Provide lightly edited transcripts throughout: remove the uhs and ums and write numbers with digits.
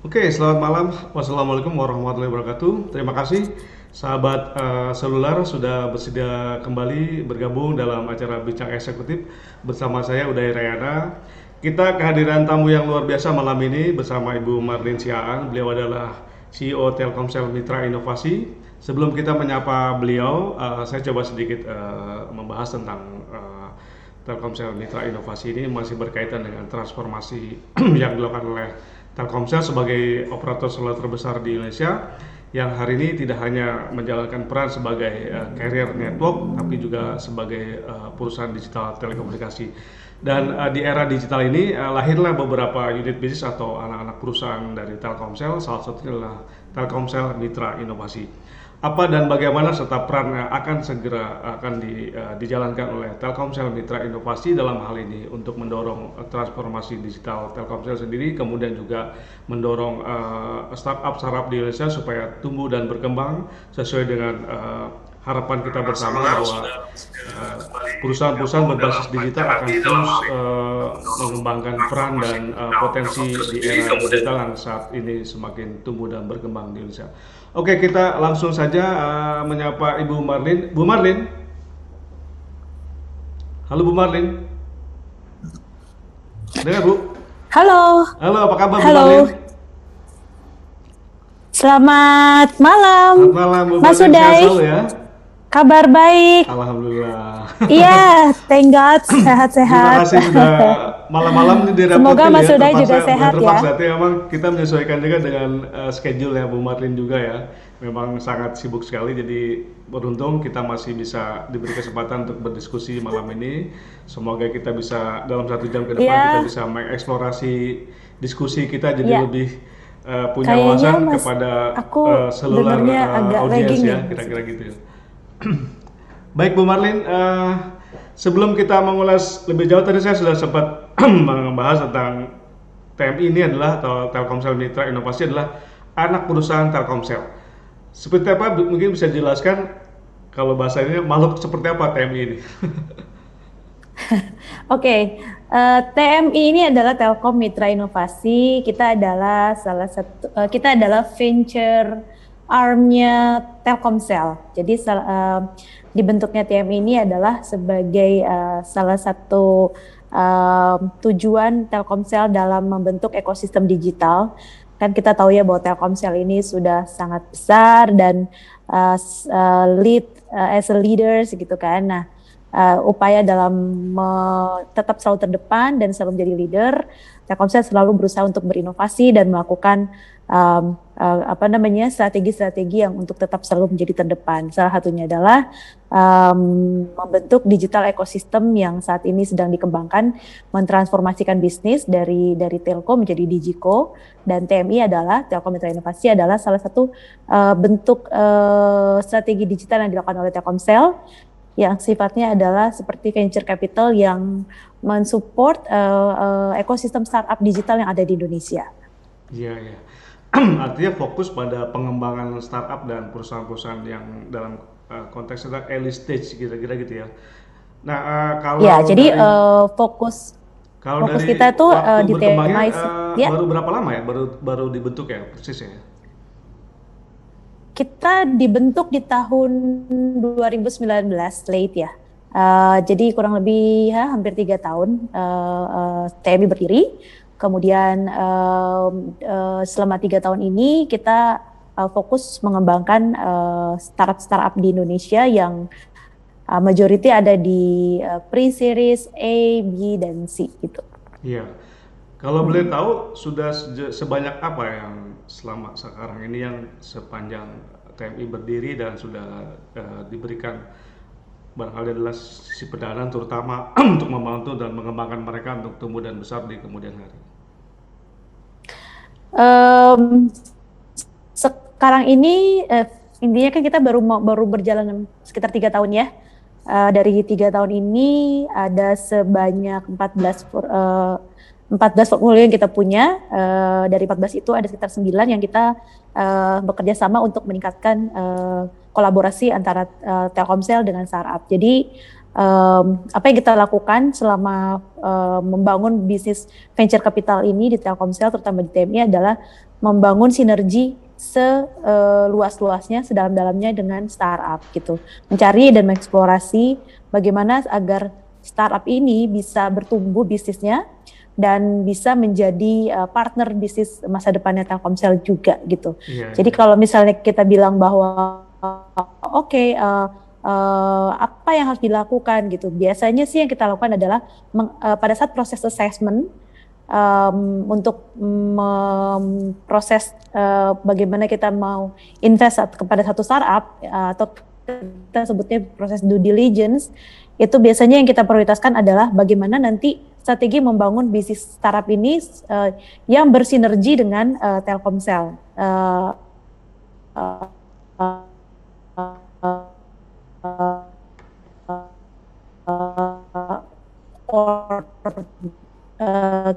Oke, selamat malam. Wassalamualaikum warahmatullahi wabarakatuh. Terima kasih sahabat seluler sudah bersedia kembali bergabung dalam acara Bincang Eksekutif bersama saya Uday Rayana. Kita kehadiran tamu yang luar biasa malam ini bersama Ibu Marlin Siaan. Beliau adalah CEO Telkomsel Mitra Inovasi. Sebelum kita menyapa beliau, saya coba sedikit membahas tentang Telkomsel Mitra Inovasi ini masih berkaitan dengan transformasi yang dilakukan oleh Telkomsel sebagai operator seluler terbesar di Indonesia yang hari ini tidak hanya menjalankan peran sebagai carrier network tapi juga sebagai perusahaan digital telekomunikasi. Dan di era digital ini lahirlah beberapa unit bisnis atau anak-anak perusahaan dari Telkomsel, salah satunya adalah Telkomsel Mitra Inovasi. Apa dan bagaimana serta peran akan segera dijalankan oleh Telkomsel Mitra Inovasi dalam hal ini untuk mendorong transformasi digital Telkomsel sendiri, kemudian juga mendorong startup di Indonesia supaya tumbuh dan berkembang sesuai dengan harapan kita bersama bahwa perusahaan-perusahaan berbasis digital akan terus mengembangkan peran dan potensi di era digital yang saat ini semakin tumbuh dan berkembang di Indonesia. Oke, kita langsung saja menyapa Ibu Marlin. Bu Marlin, halo Bu Marlin, dengar Bu? Halo, Halo, apa kabar Bu Marlin? halo. Selamat malam, Selamat malam Bu Mas Marlin, sehat Uday. selalu ya? Kabar baik. Alhamdulillah. Iya, thank God, Terima sehat-sehat. kasih sudah malam-malam ini Semoga direpotin Mas ya, Uday terpaksa, juga bukan sehat terpaksa, ya. tapi memang kita menyesuaikan juga dengan schedule ya Bu Marlin juga ya. Memang sangat sibuk sekali, jadi beruntung kita masih bisa diberi kesempatan untuk berdiskusi malam ini. Semoga kita bisa dalam 1 jam ke depan kita Iya, bisa mengeksplorasi diskusi kita jadi iya. lebih punya Kayaknya wawasan Mas, kepada aku seluler dengernya agak audiens lagging nih, ya, Mas kira-kira Uday. gitu ya. Baik Bu Marlin, sebelum kita mengulas lebih jauh tadi saya sudah sempat membahas tentang TMI ini adalah atau Telkomsel Mitra Inovasi adalah anak perusahaan Telkomsel. Seperti apa mungkin bisa dijelaskan kalau bahasa ini makhluk seperti apa TMI ini? Oke, TMI ini adalah Telkom Mitra Inovasi. Kita adalah venture arm-nya Telkomsel. Jadi dibentuknya TMI ini adalah sebagai salah satu tujuan Telkomsel dalam membentuk ekosistem digital. Kan kita tahu ya bahwa Telkomsel ini sudah sangat besar dan lead as a leaders gitu kan. Nah, upaya dalam tetap selalu terdepan dan selalu menjadi leader, Telkomsel selalu berusaha untuk berinovasi dan melakukan strategi-strategi yang untuk tetap selalu menjadi terdepan. Salah satunya adalah membentuk digital ekosistem yang saat ini sedang dikembangkan, mentransformasikan bisnis dari telco menjadi digico, dan TMI adalah Telkom Mitra Inovasi adalah salah satu bentuk strategi digital yang dilakukan oleh Telkomsel yang sifatnya adalah seperti venture capital yang mensupport ekosistem startup digital yang ada di Indonesia. Iya, iya. Artinya fokus pada pengembangan startup dan perusahaan-perusahaan yang dalam konteks itu early stage kira-kira gitu ya. Nah, Ya, kalau jadi dari fokus kalau fokus dari kita tuh waktu di berkembangnya TMI ya. baru berapa lama ya? Baru baru dibentuk ya persis ya? Kita dibentuk di tahun 2019 late ya. Jadi kurang lebih ya, hampir 3 tahun TMI berdiri. Kemudian selama 3 tahun ini kita fokus mengembangkan startup di Indonesia yang majority ada di pre-series A, B, dan C gitu. Iya. Kalau boleh tahu sudah sebanyak apa yang selama sekarang ini yang sepanjang TMI berdiri dan sudah diberikan barangkali adalah sisi pendanaan terutama untuk membantu dan mengembangkan mereka untuk tumbuh dan besar di kemudian hari. Um, Sekarang ini intinya kan kita baru berjalan sekitar 3 tahun ya. Dari 3 tahun ini ada sebanyak 14 portfolio yang kita punya. Dari 14 itu ada sekitar 9 yang kita bekerja sama untuk meningkatkan kolaborasi antara Telkomsel dengan startup. Jadi apa yang kita lakukan selama membangun bisnis venture capital ini di Telkomsel, terutama di TMI, adalah membangun sinergi seluas-luasnya, sedalam-dalamnya dengan startup gitu. Mencari dan mengeksplorasi bagaimana agar startup ini bisa bertumbuh bisnisnya dan bisa menjadi partner bisnis masa depannya Telkomsel juga gitu. Iya, Jadi iya. kalau misalnya kita bilang bahwa oke, apa yang harus dilakukan gitu. Biasanya sih yang kita lakukan adalah pada saat proses assessment untuk memproses bagaimana kita mau invest kepada satu startup atau kita sebutnya proses due diligence, itu biasanya yang kita prioritaskan adalah bagaimana nanti strategi membangun bisnis startup ini yang bersinergi dengan Telkomsel.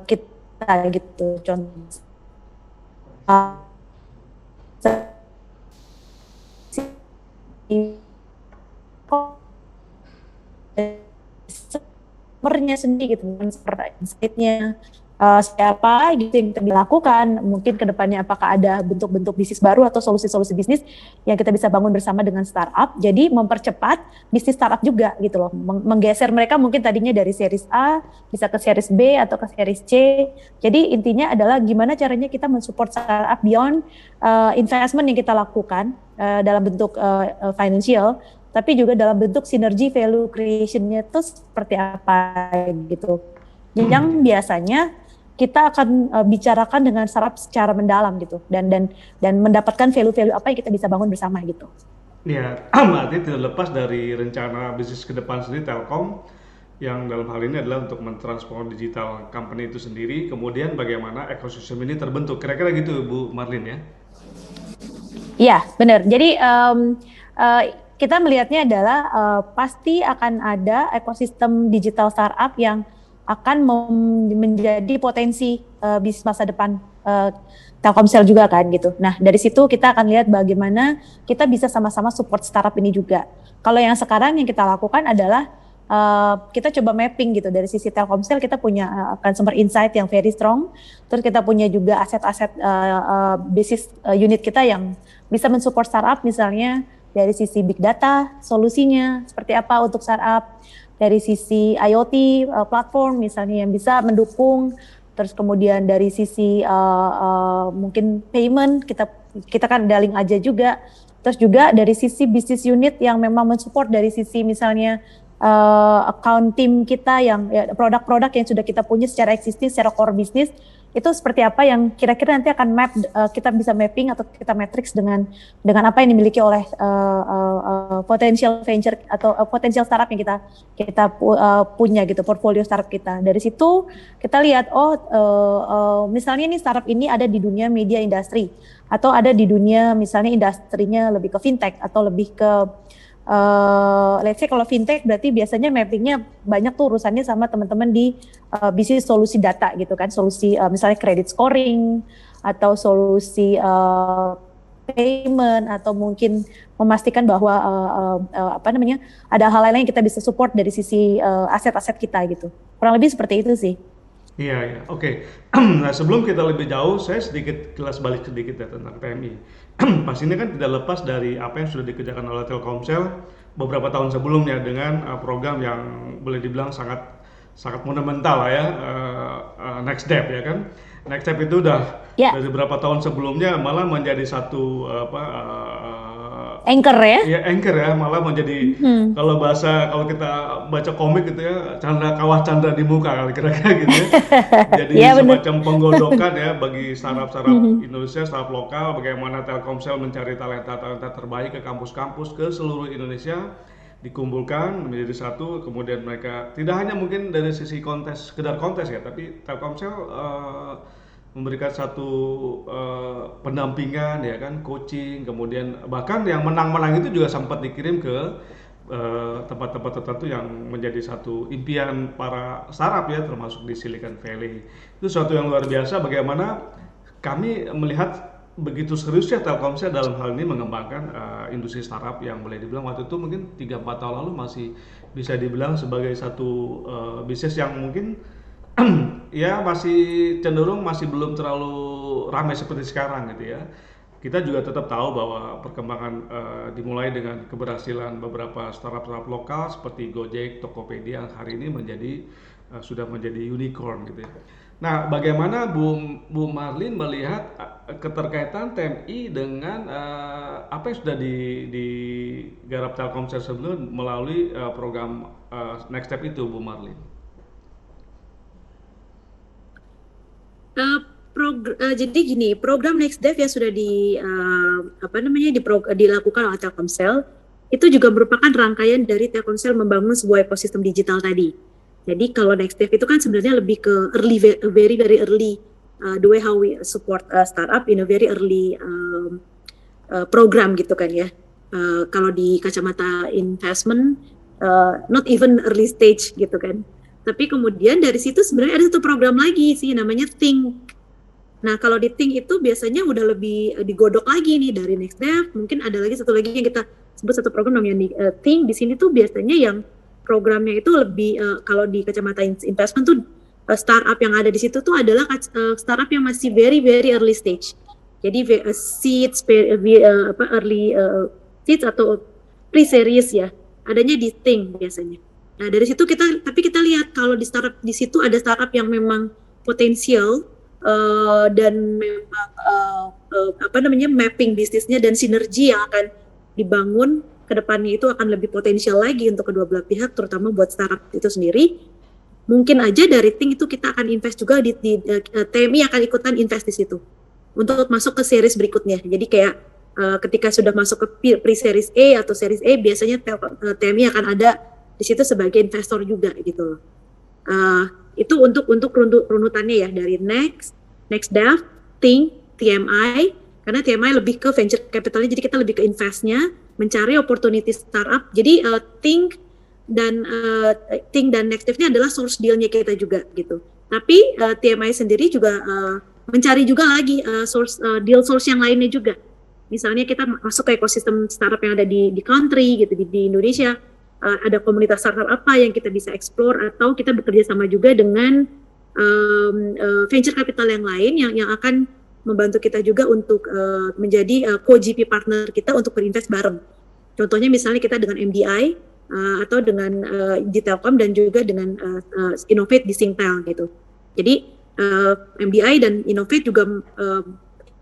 Kita gitu contoh customer-nya sendiri gitu, insight-nya siapa gitu yang kita dilakukan, mungkin kedepannya apakah ada bentuk-bentuk bisnis baru atau solusi-solusi bisnis yang kita bisa bangun bersama dengan startup. Jadi mempercepat bisnis startup juga gitu loh, menggeser mereka mungkin tadinya dari series A bisa ke series B atau ke series C. Jadi intinya adalah gimana caranya kita mensupport startup beyond investment yang kita lakukan dalam bentuk financial, tapi juga dalam bentuk sinergi value creation-nya itu seperti apa gitu. Yang biasanya kita akan bicarakan dengan startup secara mendalam gitu, dan mendapatkan value-value apa yang kita bisa bangun bersama gitu. Ya, berarti tidak lepas dari rencana bisnis ke depan sendiri Telkom yang dalam hal ini adalah untuk mentransform digital company itu sendiri, kemudian bagaimana ekosistem ini terbentuk. Kira-kira gitu Bu Marlin ya? Iya, benar. Jadi kita melihatnya adalah pasti akan ada ekosistem digital startup yang akan menjadi potensi bisnis masa depan Telkomsel juga kan gitu. Nah dari situ kita akan lihat bagaimana kita bisa sama-sama support startup ini juga. Kalau yang sekarang yang kita lakukan adalah kita coba mapping gitu dari sisi Telkomsel, kita punya consumer insight yang very strong. Terus kita punya juga aset-aset bisnis unit kita yang bisa mensupport startup, misalnya dari sisi big data solusinya seperti apa untuk startup, dari sisi IoT platform misalnya yang bisa mendukung, terus kemudian dari sisi mungkin payment kita kan ada link aja juga, terus juga dari sisi bisnis unit yang memang mensupport dari sisi misalnya account team kita yang produk-produk yang sudah kita punya secara existing, secara core bisnis, itu seperti apa yang kira-kira nanti akan kita bisa mapping atau kita matrix dengan apa yang dimiliki oleh potential venture atau potential startup yang kita punya gitu, portfolio startup kita. Dari situ kita lihat misalnya nih startup ini ada di dunia media industry atau ada di dunia misalnya industrinya lebih ke fintech atau lebih ke let's say kalau fintech berarti biasanya mappingnya banyak tuh urusannya sama teman-teman di bisnis solusi data gitu kan, solusi misalnya credit scoring atau solusi payment, atau mungkin memastikan bahwa ada hal lain yang kita bisa support dari sisi aset-aset kita gitu. Kurang lebih seperti itu sih. Iya, iya, oke. Nah, sebelum kita lebih jauh, saya sedikit kilas balik sedikit ya tentang TMI. Pas ini kan tidak lepas dari apa yang sudah dikerjakan oleh Telkomsel beberapa tahun sebelumnya dengan program yang boleh dibilang sangat sangat monumental lah ya, Next Step ya kan. Next Step itu udah Ya, dari beberapa tahun sebelumnya malah menjadi satu anchor ya. ya anchor ya, malah menjadi Hmm. kalau kita baca komik gitu ya, canda kawah canda di muka kali kira-kira gitu ya. Jadi Ya benar. semacam penggodokan ya bagi startup-startup Indonesia, startup lokal, bagaimana Telkomsel mencari talenta-talenta terbaik ke kampus-kampus ke seluruh Indonesia, dikumpulkan menjadi satu, kemudian mereka tidak hanya mungkin dari sisi kontes, sekedar kontes ya, tapi Telkomsel memberikan satu pendampingan ya kan, coaching, kemudian bahkan yang menang-menang itu juga sempat dikirim ke tempat-tempat tertentu yang menjadi satu impian para startup ya, termasuk di Silicon Valley. Itu suatu yang luar biasa bagaimana kami melihat begitu serius ya Telkomsel dalam hal ini mengembangkan industri startup yang boleh dibilang waktu itu mungkin 3-4 tahun lalu masih bisa dibilang sebagai satu bisnis yang mungkin ya masih cenderung masih belum terlalu ramai seperti sekarang gitu ya. Kita juga tetap tahu bahwa perkembangan dimulai dengan keberhasilan beberapa startup-startup lokal seperti Gojek, Tokopedia yang hari ini sudah menjadi unicorn gitu ya. Nah, bagaimana Bu Marlin melihat keterkaitan TMI dengan apa yang sudah digarap Telkomsel sebelumnya melalui program Next Step itu, Bu Marlin? Eh, jadi gini, program Next Dev yang sudah dilakukan oleh Telkomsel itu juga merupakan rangkaian dari Telkomsel membangun sebuah ekosistem digital tadi. Jadi kalau Next Dev itu kan sebenarnya lebih ke very very early, the way how we support startup in a very early program gitu kan ya. Kalau di kacamata investment, not even early stage gitu kan. Tapi kemudian dari situ sebenarnya ada satu program lagi sih namanya Think. Nah kalau di Think itu biasanya udah lebih digodok lagi nih dari Next Dev. Mungkin ada lagi satu lagi yang kita sebut satu program namanya Think. Di sini tuh biasanya yang programnya itu lebih kalau di kacamata investment tuh startup yang ada di situ tuh adalah startup yang masih very very early stage. Jadi seeds, early seeds atau pre-series ya. Adanya di Think biasanya. Nah dari situ tapi kita lihat kalau di startup di situ ada startup yang memang potensial dan memang mapping bisnisnya dan sinergi yang akan dibangun ke depannya itu akan lebih potensial lagi untuk kedua belah pihak, terutama buat startup itu sendiri. Mungkin aja dari Think itu kita akan invest juga di TMI akan ikutan invest di situ untuk masuk ke series berikutnya. Jadi kayak ketika sudah masuk ke pre-series A atau series A biasanya TMI akan ada di situ sebagai investor juga gitu loh. Itu untuk runutannya ya dari Next Dev, Think, TMI. Karena TMI lebih ke venture capitalnya, jadi kita lebih ke investnya, mencari opportunity startup. Jadi Think dan Next Dev ini adalah source deal-nya kita juga gitu. Tapi TMI sendiri juga mencari juga lagi deal source yang lainnya juga. Misalnya kita masuk ke ekosistem startup yang ada di country gitu di Indonesia. Ada komunitas startup apa yang kita bisa explore atau kita bekerja sama juga dengan venture capital yang lain yang akan membantu kita juga untuk menjadi co-GP partner kita untuk berinvest bareng. Contohnya misalnya kita dengan MDI atau dengan di Telkom dan juga dengan Innovate di Singtel gitu. Jadi MDI dan Innovate juga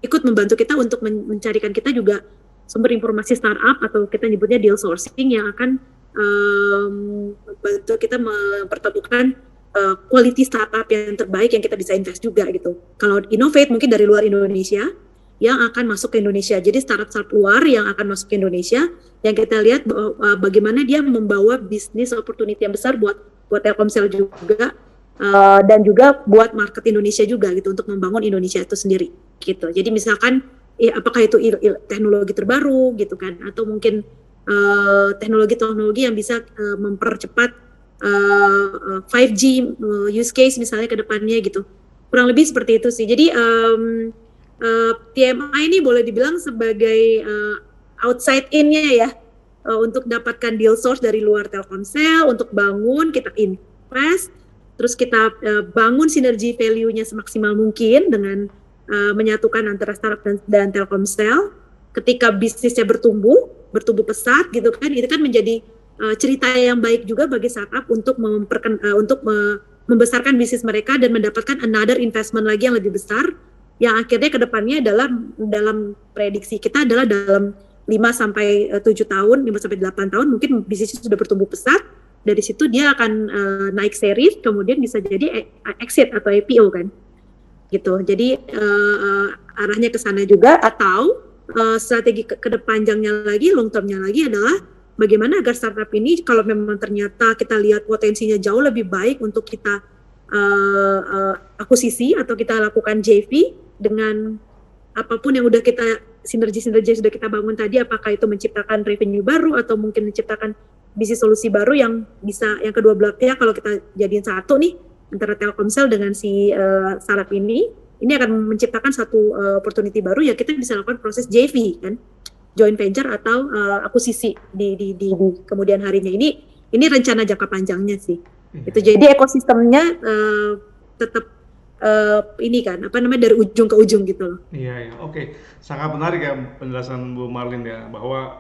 ikut membantu kita untuk mencarikan kita juga sumber informasi startup atau kita nyebutnya deal sourcing yang akan membantu kita mempertemukan quality startup yang terbaik yang kita bisa invest juga gitu. Kalau Innovate mungkin dari luar Indonesia yang akan masuk ke Indonesia. Jadi startup luar yang akan masuk ke Indonesia yang kita lihat bagaimana dia membawa bisnis opportunity yang besar buat Telkomsel juga dan juga buat market Indonesia juga gitu untuk membangun Indonesia itu sendiri gitu. Jadi misalkan apakah itu teknologi terbaru gitu kan atau mungkin teknologi-teknologi yang bisa mempercepat 5G use case misalnya ke depannya gitu. Kurang lebih seperti itu sih. Jadi TMI ini boleh dibilang sebagai outside in-nya ya untuk dapatkan deal source dari luar Telkomsel untuk bangun, kita invest, terus kita bangun sinergi value-nya semaksimal mungkin dengan menyatukan antara startup dan Telkomsel. Ketika bisnisnya bertumbuh pesat gitu kan, itu kan menjadi cerita yang baik juga bagi startup untuk membesarkan bisnis mereka dan mendapatkan another investment lagi yang lebih besar yang akhirnya ke depannya dalam prediksi kita adalah dalam 5 sampai 7 tahun, 5 sampai 8 tahun mungkin bisnisnya sudah bertumbuh pesat. Dari situ dia akan naik series, kemudian bisa jadi exit atau IPO kan. Gitu. Jadi arahnya ke sana juga atau strategi kedepanjangnya lagi, long termnya lagi adalah bagaimana agar startup ini kalau memang ternyata kita lihat potensinya jauh lebih baik untuk kita akuisisi atau kita lakukan JV dengan apapun yang udah kita sinergi sudah kita bangun tadi, apakah itu menciptakan revenue baru atau mungkin menciptakan bisnis solusi baru yang bisa yang kedua belah pihak kalau kita jadiin satu nih antara Telkomsel dengan si startup ini ini akan menciptakan satu opportunity baru, ya kita bisa lakukan proses JV kan, joint venture atau akuisisi di kemudian harinya. Ini rencana jangka panjangnya sih. Itu jadi ekosistemnya tetap ini kan apa namanya dari ujung ke ujung gitu loh. Iya, iya. Oke. Sangat menarik ya penjelasan Bu Marlin ya, bahwa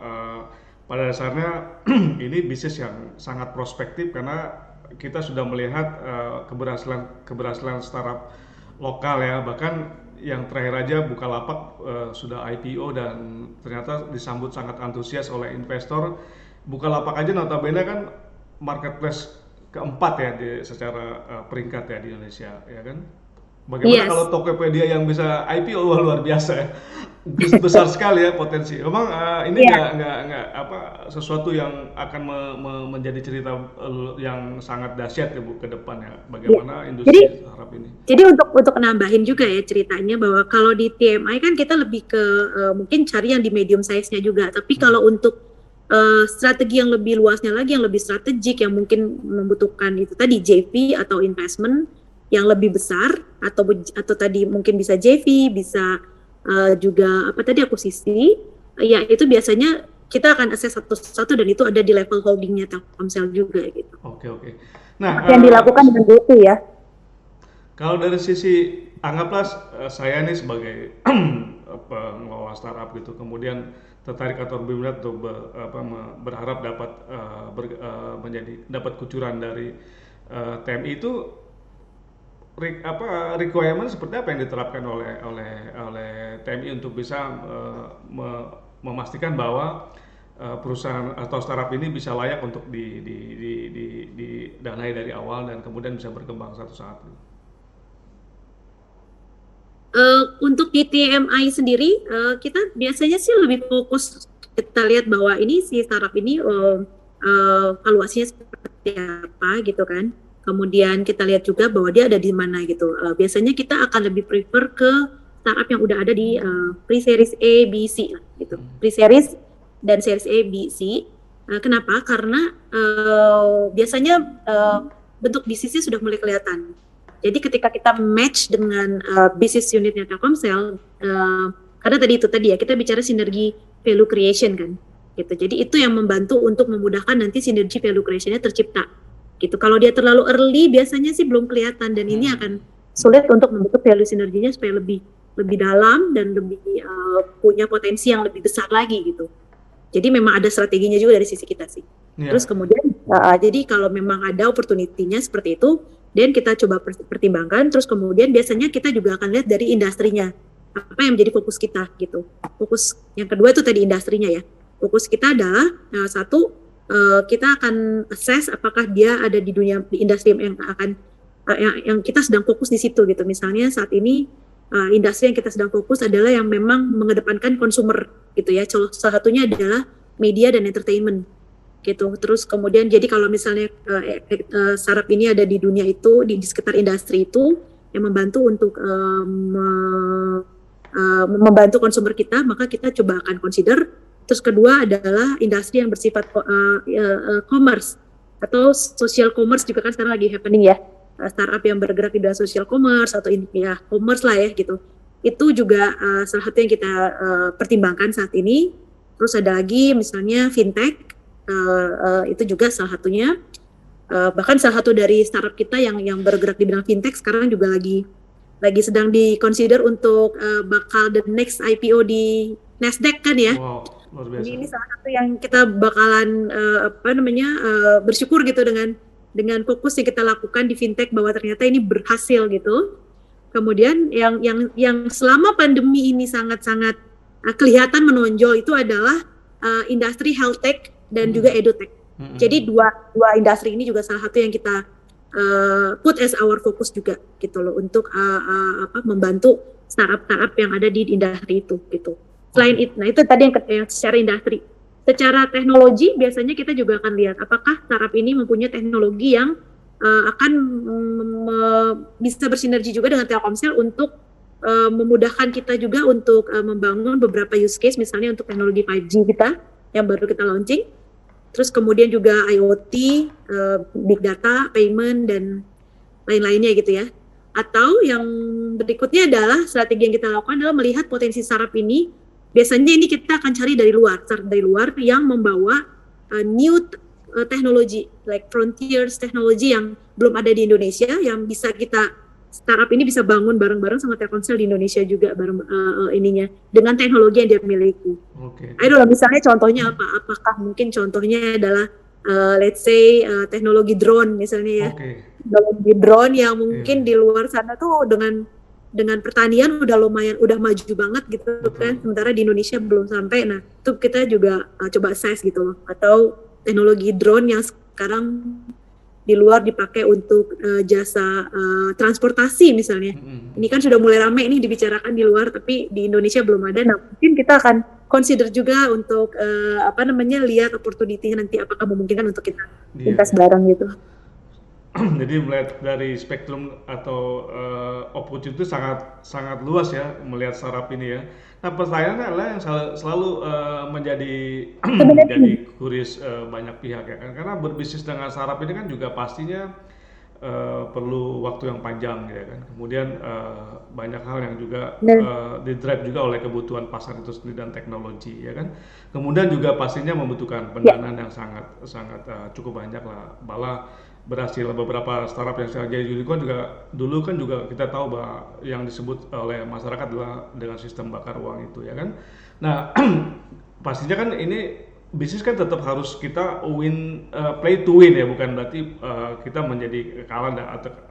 pada dasarnya ini bisnis yang sangat prospektif karena kita sudah melihat keberhasilan startup lokal ya, bahkan yang terakhir aja Bukalapak sudah IPO dan ternyata disambut sangat antusias oleh investor. Bukalapak aja notabene kan marketplace keempat ya secara peringkat ya di Indonesia ya kan. Bagaimana kalau Yes. Tokopedia yang bisa IPO? Wah, luar biasa ya. Besar sekali ya potensi. Memang ini Iya. nggak apa sesuatu yang akan menjadi cerita yang sangat dahsyat ya Bu ke depan ya. Iya. Bagaimana Jadi industri startup ini. Jadi untuk nambahin juga ya ceritanya bahwa kalau di TMI kan kita lebih ke mungkin cari yang di medium size-nya juga. Tapi kalau untuk strategi yang lebih luasnya lagi, yang lebih strategik, yang mungkin membutuhkan itu tadi JV atau investment yang lebih besar atau tadi mungkin bisa JV, bisa juga apa tadi akuisisi, ya itu biasanya kita akan assess satu-satu dan itu ada di level holdingnya Telkomsel juga gitu. Oke, oke. Nah, Seperti yang dilakukan dengan GoTo ya. kalau dari sisi anggaplah saya ini sebagai pengelola startup gitu, kemudian tertarik atau berminat untuk berharap dapat dapat kucuran dari TMI itu requirement seperti apa yang diterapkan oleh TMI untuk bisa memastikan bahwa perusahaan atau startup ini bisa layak untuk didanai dari awal dan kemudian bisa berkembang satu saat. Untuk di TMI sendiri, kita biasanya sih lebih fokus, kita lihat bahwa ini si startup ini valuasinya seperti apa gitu kan. Kemudian kita lihat juga bahwa dia ada di mana gitu. Biasanya kita akan lebih prefer ke startup yang udah ada di pre-series A, B, C lah gitu. Pre-series dan series A, B, C. Kenapa? Karena biasanya bentuk bisnisnya sudah mulai kelihatan. Jadi ketika kita match dengan bisnis unitnya Telkomsel, karena tadi ya kita bicara sinergi value creation kan, gitu. Jadi itu yang membantu untuk memudahkan nanti sinergi value creation-nya tercipta, gitu. Kalau dia terlalu early biasanya sih belum kelihatan dan ini akan sulit untuk membentuk value sinerginya supaya lebih dalam dan lebih punya potensi yang lebih besar lagi gitu. Jadi memang ada strateginya juga dari sisi kita sih. Yeah. Terus kemudian jadi kalau memang ada opportunity-nya seperti itu, dan kita coba pertimbangkan, terus kemudian biasanya kita juga akan lihat dari industrinya, apa yang menjadi fokus kita gitu. Fokus yang kedua itu tadi industrinya ya. Fokus kita adalah satu, kita akan assess apakah dia ada di industri yang akan yang kita sedang fokus di situ gitu. Misalnya saat ini industri yang kita sedang fokus adalah yang memang mengedepankan consumer gitu ya. Salah satunya adalah media dan entertainment gitu. Terus kemudian jadi kalau misalnya startup ini ada di dunia itu, di sekitar industri itu yang membantu untuk membantu konsumer kita, maka kita coba akan consider. Terus kedua adalah industri yang bersifat commerce atau social commerce juga kan sekarang lagi happening ya, startup yang bergerak di dalam social commerce atau ya commerce lah ya gitu. Itu juga salah satu yang kita pertimbangkan saat ini. Terus ada lagi misalnya fintech. Itu juga salah satunya, bahkan salah satu dari startup kita yang bergerak di bidang fintech sekarang juga lagi sedang di-consider untuk bakal the next IPO di Nasdaq kan ya. Wow, luar biasa. Ini salah satu yang kita bakalan bersyukur gitu dengan fokus yang kita lakukan di fintech bahwa ternyata ini berhasil gitu. Kemudian yang selama pandemi ini sangat-sangat kelihatan menonjol itu adalah industri health tech dan juga edutech. Jadi dua industri ini juga salah satu yang kita put as our focus juga gitu loh untuk membantu startup yang ada di industri itu gitu. Selain itu, nah itu tadi yang secara industri. Secara teknologi biasanya kita juga akan lihat apakah startup ini mempunyai teknologi yang akan bisa bersinergi juga dengan Telkomsel untuk memudahkan kita juga untuk membangun beberapa use case, misalnya untuk teknologi 5G kita yang baru kita launching. Terus kemudian juga IoT, big data, payment dan lain-lainnya gitu ya. Atau yang berikutnya adalah strategi yang kita lakukan adalah melihat potensi startup ini. Biasanya ini kita akan cari dari luar, yang membawa new teknologi, like frontiers teknologi yang belum ada di Indonesia, yang bisa startup ini bisa bangun bareng-bareng sama Telkomsel di Indonesia juga bareng ininya dengan teknologi yang dia miliki. Oke. Ayo lah, misalnya contohnya apa? Apakah mungkin contohnya adalah let's say teknologi drone misalnya ya. Oke. Teknologi drone yang mungkin Iya. di luar sana tuh dengan pertanian udah lumayan, udah maju banget gitu kan. Betul. Sementara di Indonesia belum sampai. Nah, itu kita juga coba size gitu loh. Atau teknologi drone yang sekarang di luar dipakai untuk jasa transportasi misalnya. Ini kan sudah mulai ramai ini dibicarakan di luar, tapi di Indonesia belum ada. Nah, mungkin kita akan consider juga untuk lihat opportunity nanti apakah memungkinkan untuk kita Iya. invest bareng gitu. Jadi melihat dari spektrum atau opportunity itu sangat luas ya melihat startup ini ya. Nah pertanyaannya adalah yang selalu menjadi menjadi kuris banyak pihak ya kan, karena berbisnis dengan startup ini kan juga pastinya perlu waktu yang panjang ya kan. Kemudian banyak hal yang juga di-drive juga oleh kebutuhan pasar itu sendiri dan teknologi ya kan. Kemudian juga pastinya membutuhkan pendanaan yang sangat cukup banyak lah. Malah berhasil beberapa startup yang sekarang jadi unicorn juga dulu kan juga kita tahu bahwa yang disebut oleh masyarakat adalah dengan sistem bakar uang itu ya kan. Nah pastinya kan ini bisnis kan tetap harus kita play to win ya, bukan berarti kita menjadi kalah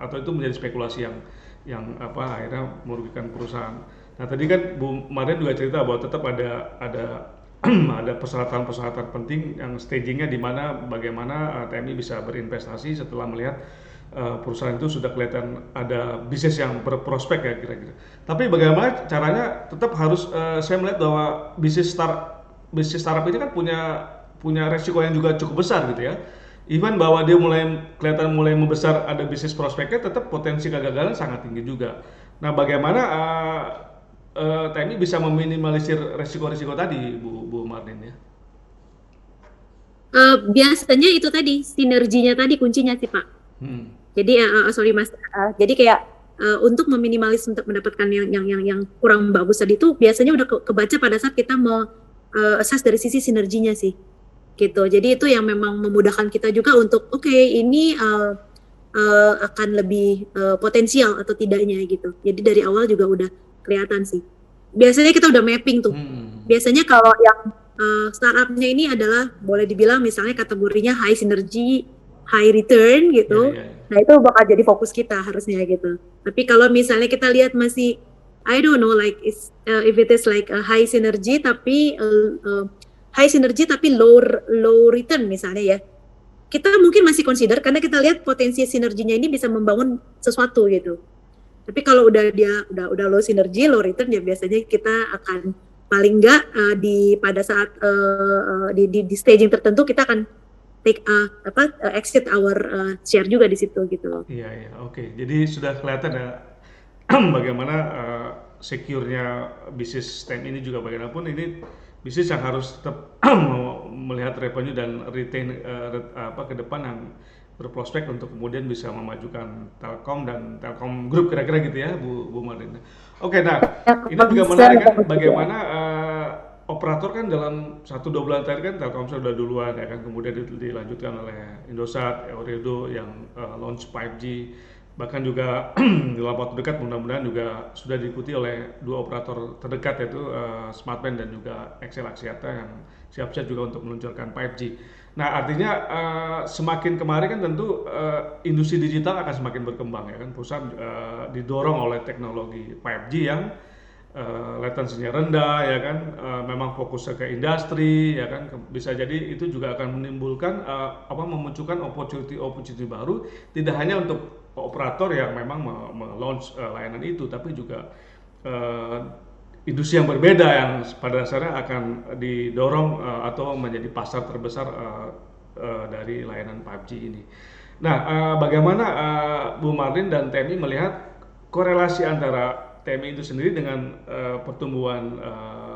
atau itu menjadi spekulasi yang akhirnya merugikan perusahaan. Nah tadi kan Bu Marian juga cerita bahwa tetap ada ada persyaratan-persyaratan penting yang stagingnya di mana bagaimana TMI bisa berinvestasi setelah melihat perusahaan itu sudah kelihatan ada bisnis yang berprospek ya kira-kira. Tapi bagaimana caranya tetap harus saya melihat bahwa bisnis startup ini kan punya resiko yang juga cukup besar gitu ya. Even bahwa dia kelihatan mulai membesar, ada bisnis prospeknya, tetap potensi kegagalan sangat tinggi juga. Nah bagaimana TMI bisa meminimalisir resiko-resiko tadi, Bu Marlin ya? Biasanya itu tadi sinerginya tadi kuncinya sih Pak. Jadi sorry Mas, jadi kayak untuk meminimalis untuk mendapatkan yang kurang bagus tadi itu biasanya udah kebaca pada saat kita mau assess dari sisi sinerginya sih, gitu. Jadi itu yang memang memudahkan kita juga untuk ini akan lebih potensial atau tidaknya gitu. Jadi dari awal juga udah kelihatan sih. Biasanya kita udah mapping tuh. Biasanya kalau yang startupnya ini adalah boleh dibilang misalnya kategorinya high synergy, high return gitu. Nah itu bakal jadi fokus kita harusnya gitu. Tapi kalau misalnya kita lihat masih I don't know like if it is like a high synergy tapi low return misalnya ya. Kita mungkin masih consider karena kita lihat potensi sinerginya ini bisa membangun sesuatu gitu. Tapi kalau udah low synergy, low return ya biasanya kita akan paling enggak pada saat di staging tertentu kita akan take exit our share juga di situ gitu loh. Iya, oke. Jadi sudah kelihatan ya bagaimana secure-nya bisnis TEM ini juga bagaimanapun ini bisnis yang harus tetap melihat revenue dan retain ke depan yang berprospek untuk kemudian bisa memajukan Telkom dan Telkom Group kira-kira gitu ya Bu Marlina. Oke, nah ini juga menarik kan bagaimana operator kan dalam 1-2 bulan terakhir kan Telkomsel sudah duluan ya kan, kemudian dilanjutkan oleh Indosat, Ooredoo yang launch 5G, bahkan juga dalam waktu dekat mudah-mudahan juga sudah diikuti oleh 2 operator terdekat yaitu Smartfren dan juga XL Axiata yang siap-siap juga untuk meluncurkan 5G. Nah artinya semakin kemarin kan tentu industri digital akan semakin berkembang ya kan, perusahaan didorong oleh teknologi 5G yang latensinya rendah ya kan, memang fokusnya ke industri ya kan, bisa jadi itu juga akan menimbulkan memunculkan opportunity baru tidak hanya untuk operator yang memang launch layanan itu, tapi juga industri yang berbeda yang pada dasarnya akan didorong atau menjadi pasar terbesar dari layanan 5G ini. Nah, bagaimana Bu Marlin dan TMI melihat korelasi antara TMI itu sendiri dengan pertumbuhan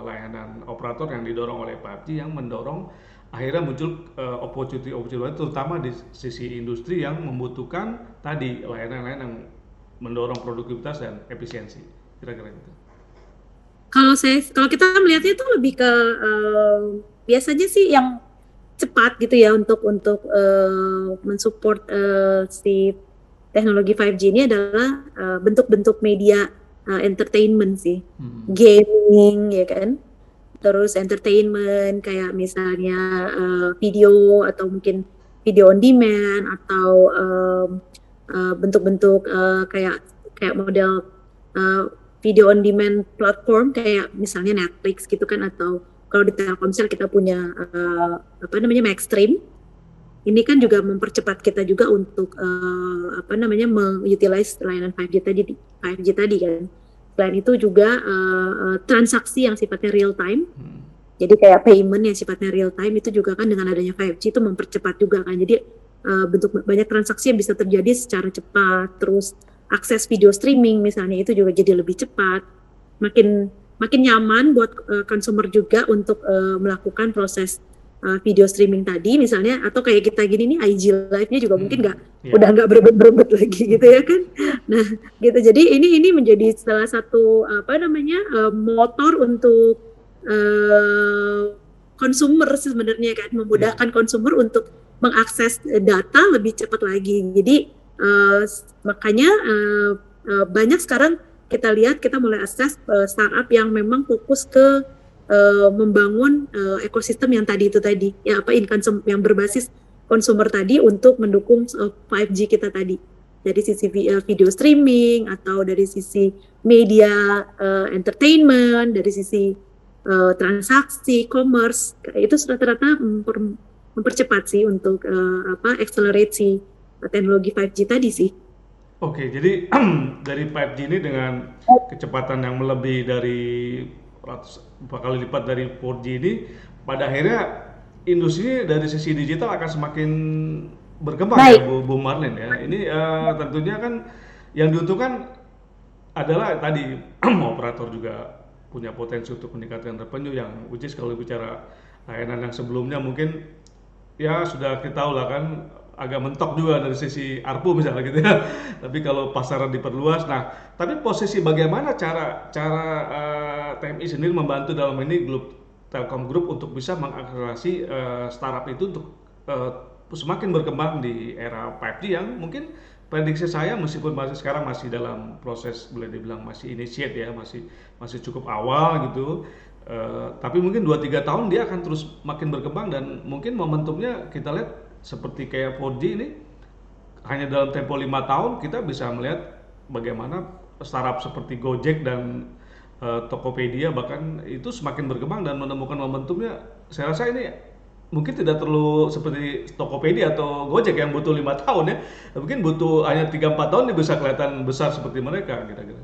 layanan operator yang didorong oleh 5G yang mendorong akhirnya muncul opportunity terutama di sisi industri yang membutuhkan tadi layanan-layanan yang mendorong produktivitas dan efisiensi, kira-kira gitu. Kalau kita melihatnya itu lebih ke biasanya sih yang cepat gitu ya untuk mensupport si teknologi 5G ini adalah bentuk-bentuk media entertainment sih, gaming ya kan, terus entertainment kayak misalnya video atau mungkin video on demand atau bentuk-bentuk kayak model video on demand platform kayak misalnya Netflix gitu kan, atau kalau di Telkomsel kita punya Maxstream. Ini kan juga mempercepat kita juga untuk mengutilize layanan 5G tadi kan. Selain itu juga transaksi yang sifatnya real time. Jadi kayak payment yang sifatnya real time itu juga kan dengan adanya 5G itu mempercepat juga kan. Jadi banyak transaksi yang bisa terjadi secara cepat. Terus akses video streaming misalnya itu juga jadi lebih cepat. Makin nyaman buat consumer juga untuk melakukan proses video streaming tadi misalnya, atau kayak kita gini nih IG live-nya juga mungkin udah nggak berebet-berebet lagi gitu ya kan. Nah gitu, jadi ini menjadi salah satu motor untuk consumer sebenarnya kan, memudahkan consumer untuk mengakses data lebih cepat lagi. Jadi makanya banyak sekarang kita lihat, kita mulai akses startup yang memang fokus ke membangun ekosistem yang tadi ya yang berbasis consumer tadi untuk mendukung 5G kita tadi, dari sisi video streaming atau dari sisi media entertainment, dari sisi transaksi commerce. Itu rata-rata mempercepat sih untuk akselerasi teknologi 5G tadi sih. Oke, jadi dari 5G ini dengan kecepatan yang melebihi dari berapa kali lipat dari 4G ini, pada akhirnya industri dari sisi digital akan semakin berkembang ya Bu Marlin ya. Ini tentunya kan yang diuntungkan adalah tadi operator juga punya potensi untuk meningkatkan revenue, yang which is kalau bicara layanan yang sebelumnya mungkin ya sudah kita tahu lah kan agak mentok juga dari sisi ARPU misalnya gitu ya. Tapi kalau pasaran diperluas, nah tapi posisi bagaimana cara TMI sendiri membantu dalam ini Telkom Group untuk bisa mengakselerasi startup itu untuk semakin berkembang di era 5G yang mungkin prediksi saya meskipun sekarang masih dalam proses, boleh dibilang masih initiate ya, masih cukup awal gitu. Tapi mungkin 2-3 tahun dia akan terus makin berkembang, dan mungkin momentumnya kita lihat seperti kayak 4G ini hanya dalam tempo 5 tahun kita bisa melihat bagaimana startup seperti Gojek dan Tokopedia bahkan itu semakin berkembang dan menemukan momentumnya. Saya rasa ini mungkin tidak perlu seperti Tokopedia atau Gojek yang butuh 5 tahun ya, mungkin butuh hanya 3-4 tahun dia bisa kelihatan besar seperti mereka kira-kira.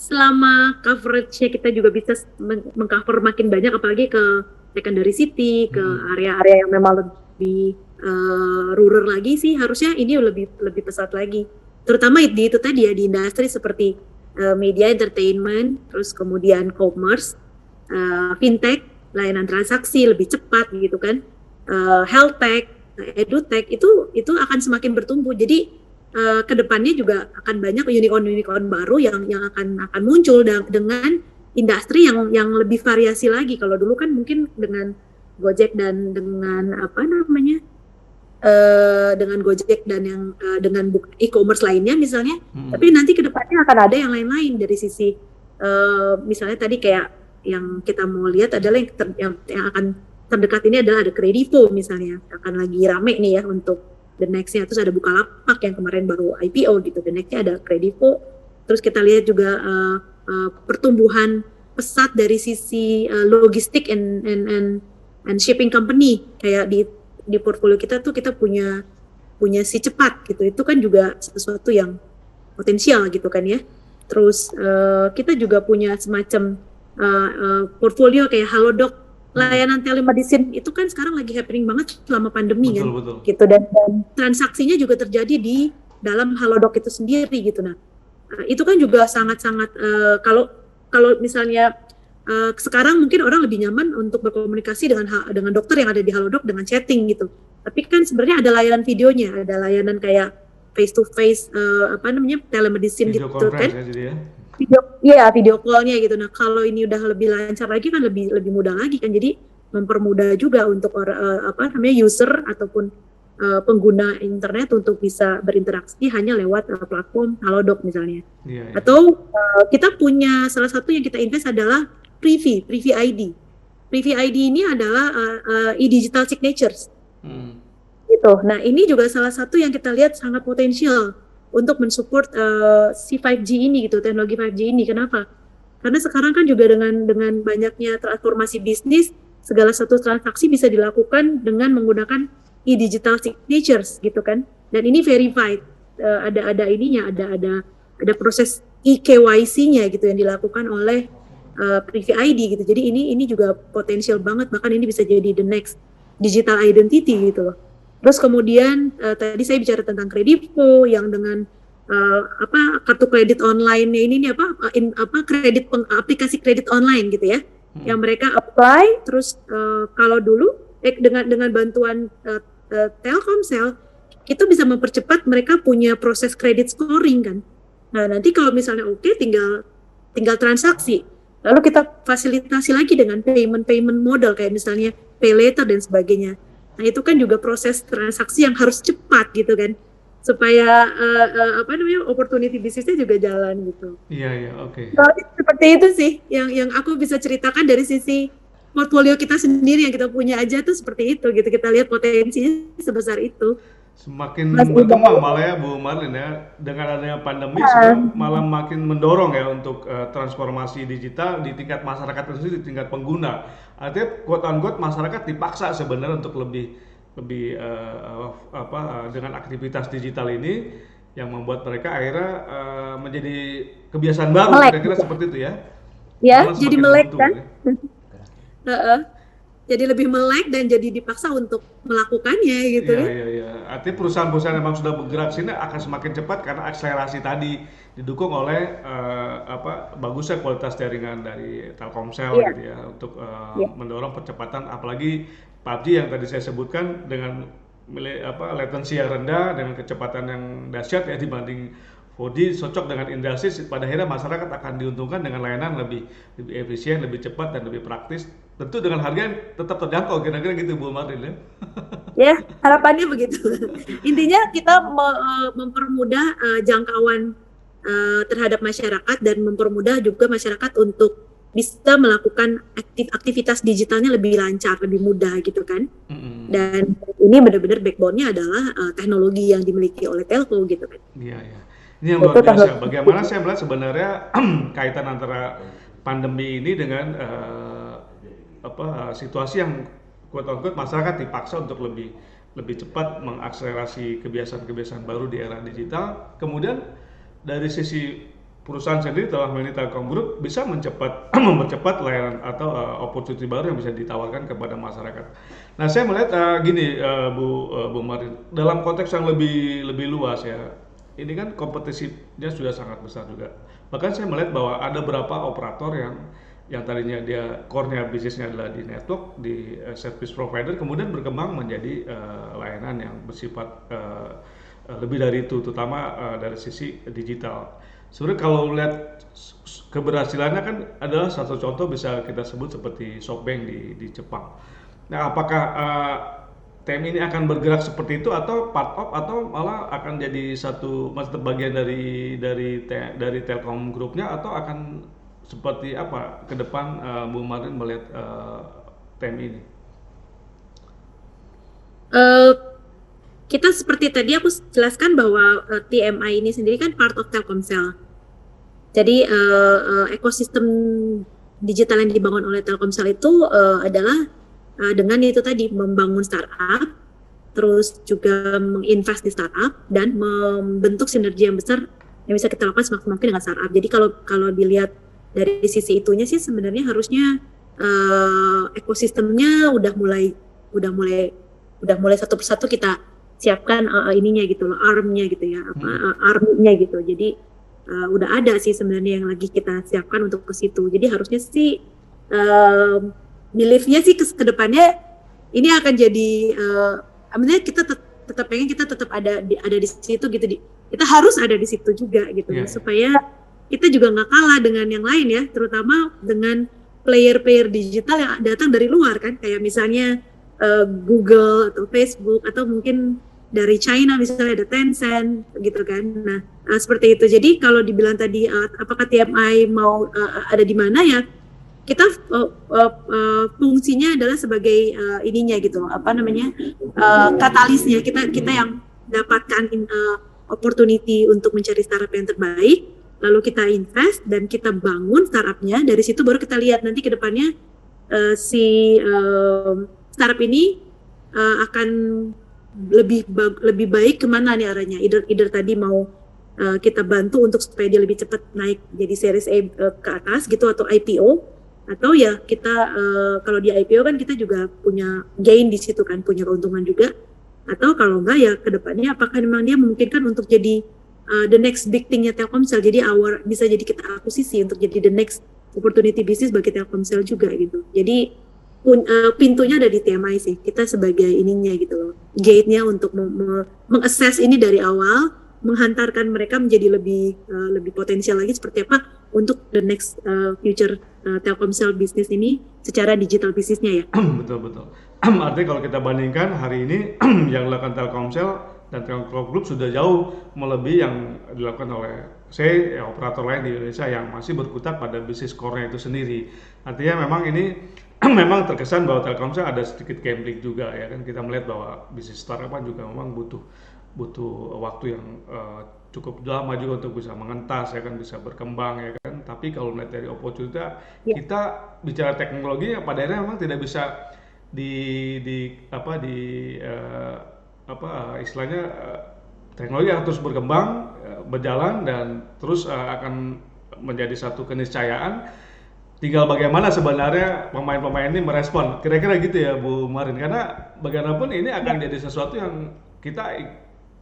Selama coverage-nya kita juga bisa mengcover makin banyak, apalagi ke secondary city, ke area-area yang memang lebih rural lagi sih, harusnya ini lebih pesat lagi. Terutama di itu tadi ya, di industri seperti media entertainment, terus kemudian commerce, fintech, layanan transaksi lebih cepat gitu kan, health tech, edutech itu akan semakin bertumbuh. Jadi kedepannya juga akan banyak unicorn baru yang akan muncul dengan industri yang lebih variasi lagi. Kalau dulu kan mungkin dengan Gojek dan dengan dengan Gojek dan yang dengan e-commerce lainnya misalnya, tapi nanti kedepannya akan ada yang lain-lain dari sisi misalnya tadi kayak yang kita mau lihat adalah yang akan terdekat ini adalah ada Kredivo misalnya, akan lagi rame nih ya untuk the next-nya. Terus ada Bukalapak yang kemarin baru IPO gitu, the next-nya ada Kredivo. Terus kita lihat juga pertumbuhan pesat dari sisi logistik and shipping company, kayak di portfolio kita tuh kita punya si Cepat gitu. Itu kan juga sesuatu yang potensial gitu kan ya. Terus kita juga punya semacam portfolio kayak Halodoc, layanan telemedicine itu kan sekarang lagi happening banget selama pandemi. Betul. Gitu, dan transaksinya juga terjadi di dalam Halodoc itu sendiri gitu. Nah itu kan juga sangat-sangat kalau misalnya sekarang mungkin orang lebih nyaman untuk berkomunikasi dengan dokter yang ada di Halodoc dengan chatting gitu. Tapi kan sebenarnya ada layanan videonya, ada layanan kayak face to face telemedicine Video gitu conference kan. ya jadi ya. Video call-nya gitu. Nah, kalau ini udah lebih lancar lagi kan lebih mudah lagi kan. Jadi mempermudah juga untuk user ataupun pengguna internet untuk bisa berinteraksi hanya lewat platform Halodoc misalnya. Iya, iya. Atau kita punya salah satu yang kita invest adalah Privy ID. Privy ID ini adalah e-digital signatures. Gitu. Nah, ini juga salah satu yang kita lihat sangat potensial untuk mensupport si 5G ini gitu, teknologi 5G ini. Kenapa? Karena sekarang kan juga dengan banyaknya transformasi bisnis, segala satu transaksi bisa dilakukan dengan menggunakan e-digital signatures gitu kan. Dan ini verified. Ada ininya, ada proses e-KYC-nya gitu yang dilakukan oleh Privy ID gitu. Jadi ini juga potensial banget, bahkan ini bisa jadi the next digital identity gitu loh. Terus kemudian tadi saya bicara tentang Kredivo yang dengan kartu kredit online-nya ini aplikasi kredit online gitu ya. Yang mereka apply terus kalau dulu dengan bantuan Telkomsel itu bisa mempercepat mereka punya proses kredit scoring kan. Nah, nanti kalau misalnya oke, tinggal transaksi. Lalu kita fasilitasi lagi dengan payment model kayak misalnya pay later dan sebagainya. Nah, itu kan juga proses transaksi yang harus cepat gitu kan, supaya opportunity bisnisnya juga jalan gitu. Iya, oke. Nah, seperti itu sih yang aku bisa ceritakan dari sisi portfolio kita sendiri yang kita punya aja tuh seperti itu gitu. Kita lihat potensinya sebesar itu. Semakin berkembang malah ya Bu Marlin ya, dengan adanya pandemi sebenarnya malah makin mendorong ya untuk transformasi digital di tingkat masyarakat itu sendiri, di tingkat pengguna. Artinya quote unquote masyarakat dipaksa sebenarnya untuk lebih dengan aktivitas digital ini yang membuat mereka akhirnya menjadi kebiasaan baru, kira-kira seperti itu ya. Ya, Malah jadi semakin melek buntu, kan. ya. Jadi lebih melek dan jadi dipaksa untuk melakukannya gitu. Iya. Artinya perusahaan-perusahaan yang memang sudah bergerak sini akan semakin cepat karena akselerasi tadi didukung oleh bagusnya kualitas jaringan dari Telkomsel gitu ya untuk mendorong percepatan, apalagi PUBG yang tadi saya sebutkan dengan latency yang rendah dengan kecepatan yang dahsyat ya dibanding 4G, cocok dengan industri. Pada akhirnya masyarakat akan diuntungkan dengan layanan lebih efisien, lebih cepat dan lebih praktis. Tentu dengan harga yang tetap terjangkau, kira-kira gitu Bu Marlin ya. Ya, harapannya begitu. Intinya kita mempermudah jangkauan terhadap masyarakat dan mempermudah juga masyarakat untuk bisa melakukan aktivitas digitalnya lebih lancar, lebih mudah gitu kan. Dan ini benar-benar backbone-nya adalah teknologi yang dimiliki oleh Telco gitu kan. Iya. Ini yang luar biasa. Bagaimana saya melihat sebenarnya kaitan antara pandemi ini dengan situasi yang quote-unquote masyarakat dipaksa untuk lebih cepat mengakselerasi kebiasaan-kebiasaan baru di era digital. Kemudian dari sisi perusahaan sendiri dalam hal ini Telkom Group bisa mempercepat layanan atau opportunity baru yang bisa ditawarkan kepada masyarakat. Nah, saya melihat gini Bu Marin, dalam konteks yang lebih luas ya. Ini kan kompetisinya sudah sangat besar juga. Bahkan saya melihat bahwa ada beberapa operator yang tadinya dia core-nya bisnisnya adalah di network, di service provider, kemudian berkembang menjadi layanan yang bersifat lebih dari itu, terutama dari sisi digital. Sebenarnya kalau lihat keberhasilannya kan adalah satu contoh bisa kita sebut seperti SoftBank di Jepang. Nah, apakah TM ini akan bergerak seperti itu atau part of atau malah akan jadi satu bagian dari Telkom Group-nya atau akan seperti apa ke depan Bu Marin melihat TM ini? Kita seperti tadi aku jelaskan bahwa TMI ini sendiri kan part of Telkomsel. Jadi ekosistem digital yang dibangun oleh Telkomsel itu adalah dengan itu tadi membangun startup, terus juga menginvest di startup dan membentuk sinergi yang besar yang bisa kita lakukan semaksimal mungkin dengan startup. Jadi kalau dilihat dari sisi itunya sih sebenarnya harusnya ekosistemnya udah mulai satu persatu kita siapkan ininya gitu loh, ARM-nya gitu ya, ARM-nya gitu. Jadi udah ada sih sebenarnya yang lagi kita siapkan untuk ke situ. Jadi harusnya sih belief-nya sih ke depannya ini akan jadi maksudnya kita tetap pengen kita tetap ada di situ gitu, kita harus ada di situ juga gitu, Iya, iya. supaya kita juga nggak kalah dengan yang lain ya, terutama dengan player-player digital yang datang dari luar kan, kayak misalnya Google atau Facebook atau mungkin dari China misalnya ada Tencent gitu kan. Nah, seperti itu. Jadi kalau dibilang tadi apakah TMI mau ada di mana ya, kita fungsinya adalah sebagai ininya gitu, apa namanya, katalisnya, kita yang dapatkan opportunity untuk mencari startup yang terbaik, lalu kita invest dan kita bangun startupnya. Dari situ baru kita lihat nanti ke depannya si startup ini akan lebih baik kemana nih arahnya. Either tadi mau kita bantu untuk supaya dia lebih cepat naik jadi series A ke atas gitu, atau IPO, atau ya kita kalau di IPO kan kita juga punya gain di situ kan, punya keuntungan juga. Atau kalau enggak ya ke depannya apakah memang dia memungkinkan untuk jadi the next big thing-nya Telkomsel, jadi bisa jadi kita akuisisi untuk jadi the next opportunity bisnis bagi Telkomsel juga gitu. Jadi pintunya ada di TMI sih, kita sebagai ininya gitu loh, gate-nya untuk mengakses ini dari awal, menghantarkan mereka menjadi lebih potensial lagi seperti apa untuk the next future Telkomsel bisnis ini secara digital bisnisnya ya. Betul. Artinya kalau kita bandingkan hari ini yang dilakukan Telkomsel dan Telkom Group sudah jauh melebihi yang dilakukan oleh operator lain di Indonesia yang masih berkutat pada bisnis core-nya itu sendiri. Artinya memang ini memang terkesan bahwa Telkomsel ada sedikit gambling juga ya kan, kita melihat bahwa bisnis startup juga memang butuh waktu yang cukup lama juga untuk bisa mengentas ya kan, bisa berkembang ya kan. Tapi kalau melihat dari opportunity kita bicara teknologi pada akhirnya memang tidak bisa istilahnya teknologi akan terus berkembang, berjalan dan terus akan menjadi satu keniscayaan. Tinggal bagaimana sebenarnya pemain-pemain ini merespon, kira-kira gitu ya Bu Marin. Karena bagaimanapun ini akan jadi sesuatu yang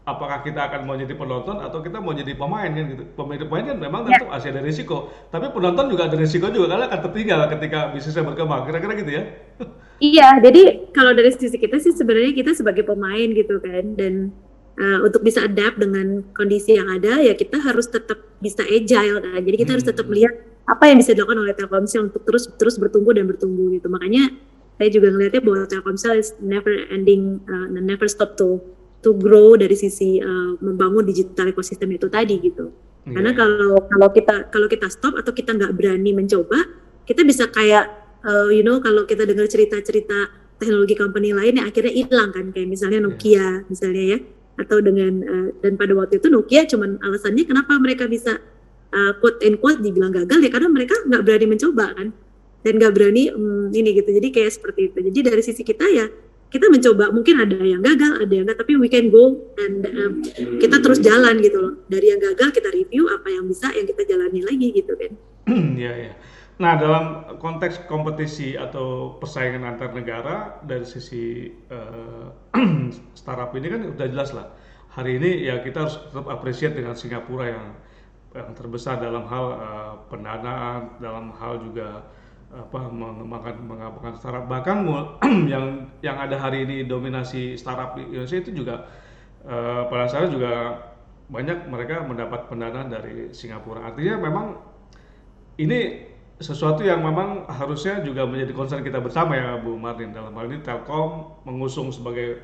apakah kita akan mau jadi penonton atau kita mau jadi pemain kan gitu. Pemain kan memang tentu masih ada risiko, tapi penonton juga ada risiko juga karena akan tertinggal ketika bisnisnya berkembang. Kira-kira gitu ya. Iya, jadi kalau dari sisi kita sih sebenarnya kita sebagai pemain gitu kan, dan untuk bisa adapt dengan kondisi yang ada ya kita harus tetap bisa agile kan. Jadi kita harus tetap melihat apa yang bisa dilakukan oleh Telkomsel untuk terus bertumbuh dan bertumbuh gitu. Makanya saya juga ngelihatnya bahwa Telkomsel is never ending, never stop to grow dari sisi membangun digital ekosistem itu tadi gitu. Karena kalau kita stop atau kita nggak berani mencoba, kita bisa kayak kalau kita dengar cerita-cerita teknologi company lain yang akhirnya hilang kan, kayak misalnya Nokia misalnya ya, atau dengan dan pada waktu itu Nokia cuman alasannya kenapa mereka bisa quote and quote dibilang gagal ya karena mereka nggak berani mencoba kan, dan nggak berani ini gitu. Jadi kayak seperti itu. Jadi dari sisi kita ya kita mencoba, mungkin ada yang gagal, ada yang enggak, tapi we can go dan kita terus jalan gitu loh. Dari yang gagal kita review, apa yang bisa yang kita jalani lagi gitu kan. Iya. Nah, dalam konteks kompetisi atau persaingan antar negara dari sisi startup ini kan udah jelas lah. Hari ini ya kita harus tetap appreciate dengan Singapura yang terbesar dalam hal pendanaan, dalam hal juga mengembangkan startup. Bahkan yang ada hari ini dominasi startup di Indonesia itu juga pada saat juga banyak mereka mendapat pendanaan dari Singapura. Artinya memang ini sesuatu yang memang harusnya juga menjadi concern kita bersama ya Bu Martin. Dalam hal ini Telkom mengusung sebagai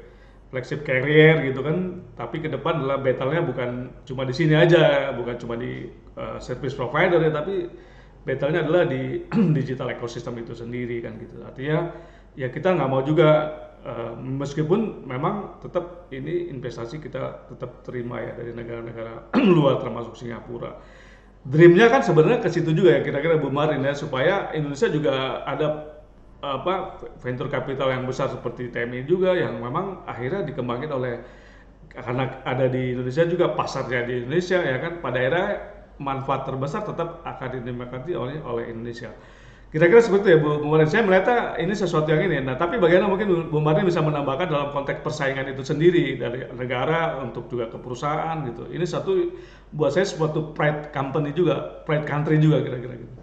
flagship carrier gitu kan, tapi ke depan adalah battle-nya bukan cuma di sini aja, bukan cuma di service provider ya, tapi battle-nya adalah di digital ecosystem itu sendiri kan gitu. Artinya ya kita nggak mau juga meskipun memang tetap ini investasi kita tetap terima ya dari negara-negara luar termasuk Singapura. Dreamnya kan sebenarnya ke situ juga ya kira-kira Bu Marin ya, supaya Indonesia juga ada venture capital yang besar seperti TMI juga yang memang akhirnya dikembangin oleh, karena ada di Indonesia juga pasarnya di Indonesia ya kan, pada akhirnya manfaat terbesar tetap akan dinikmati oleh Indonesia. Kira-kira seperti itu ya Bu Marin. Saya melihatnya ini sesuatu yang ini. Nah, tapi bagaimana mungkin Bu Marin bisa menambahkan dalam konteks persaingan itu sendiri dari negara untuk juga ke perusahaan gitu. Ini satu buat saya suatu pride company juga, pride country juga kira-kira gitu.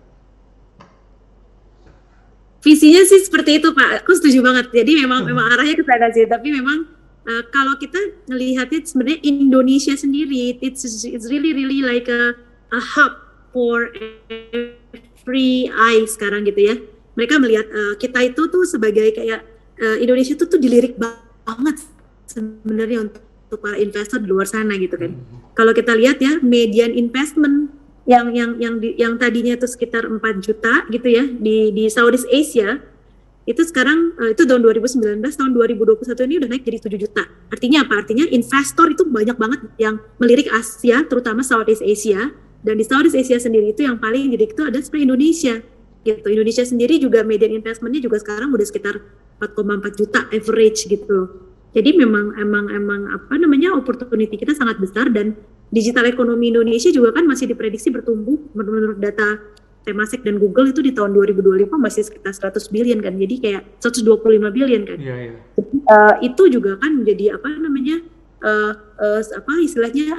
Visinya sih seperti itu Pak, aku setuju banget. Jadi memang arahnya ke sana sih. Tapi memang kalau kita melihatnya sebenarnya Indonesia sendiri, it's really like a hub for every eye sekarang gitu ya. Mereka melihat kita itu tuh sebagai kayak Indonesia tuh dilirik banget sebenarnya untuk para investor di luar sana gitu kan. Kalau kita lihat ya median investment yang tadinya itu sekitar 4 juta gitu ya di Southeast Asia itu sekarang itu tahun 2019, tahun 2021 ini udah naik jadi 7 juta. Artinya apa? Artinya investor itu banyak banget yang melirik Asia, terutama Southeast Asia, dan di Southeast Asia sendiri itu yang paling dilirik itu ada sebenarnya Indonesia gitu. Indonesia sendiri juga median investmentnya juga sekarang udah sekitar 4,4 juta average gitu. Jadi memang apa namanya opportunity kita sangat besar, dan digital ekonomi Indonesia juga kan masih diprediksi bertumbuh menurut data Temasek dan Google itu di tahun 2025 masih sekitar 100 billion kan. Jadi kayak 125 billion kan. Iya, iya. Itu juga kan menjadi apa namanya apa istilahnya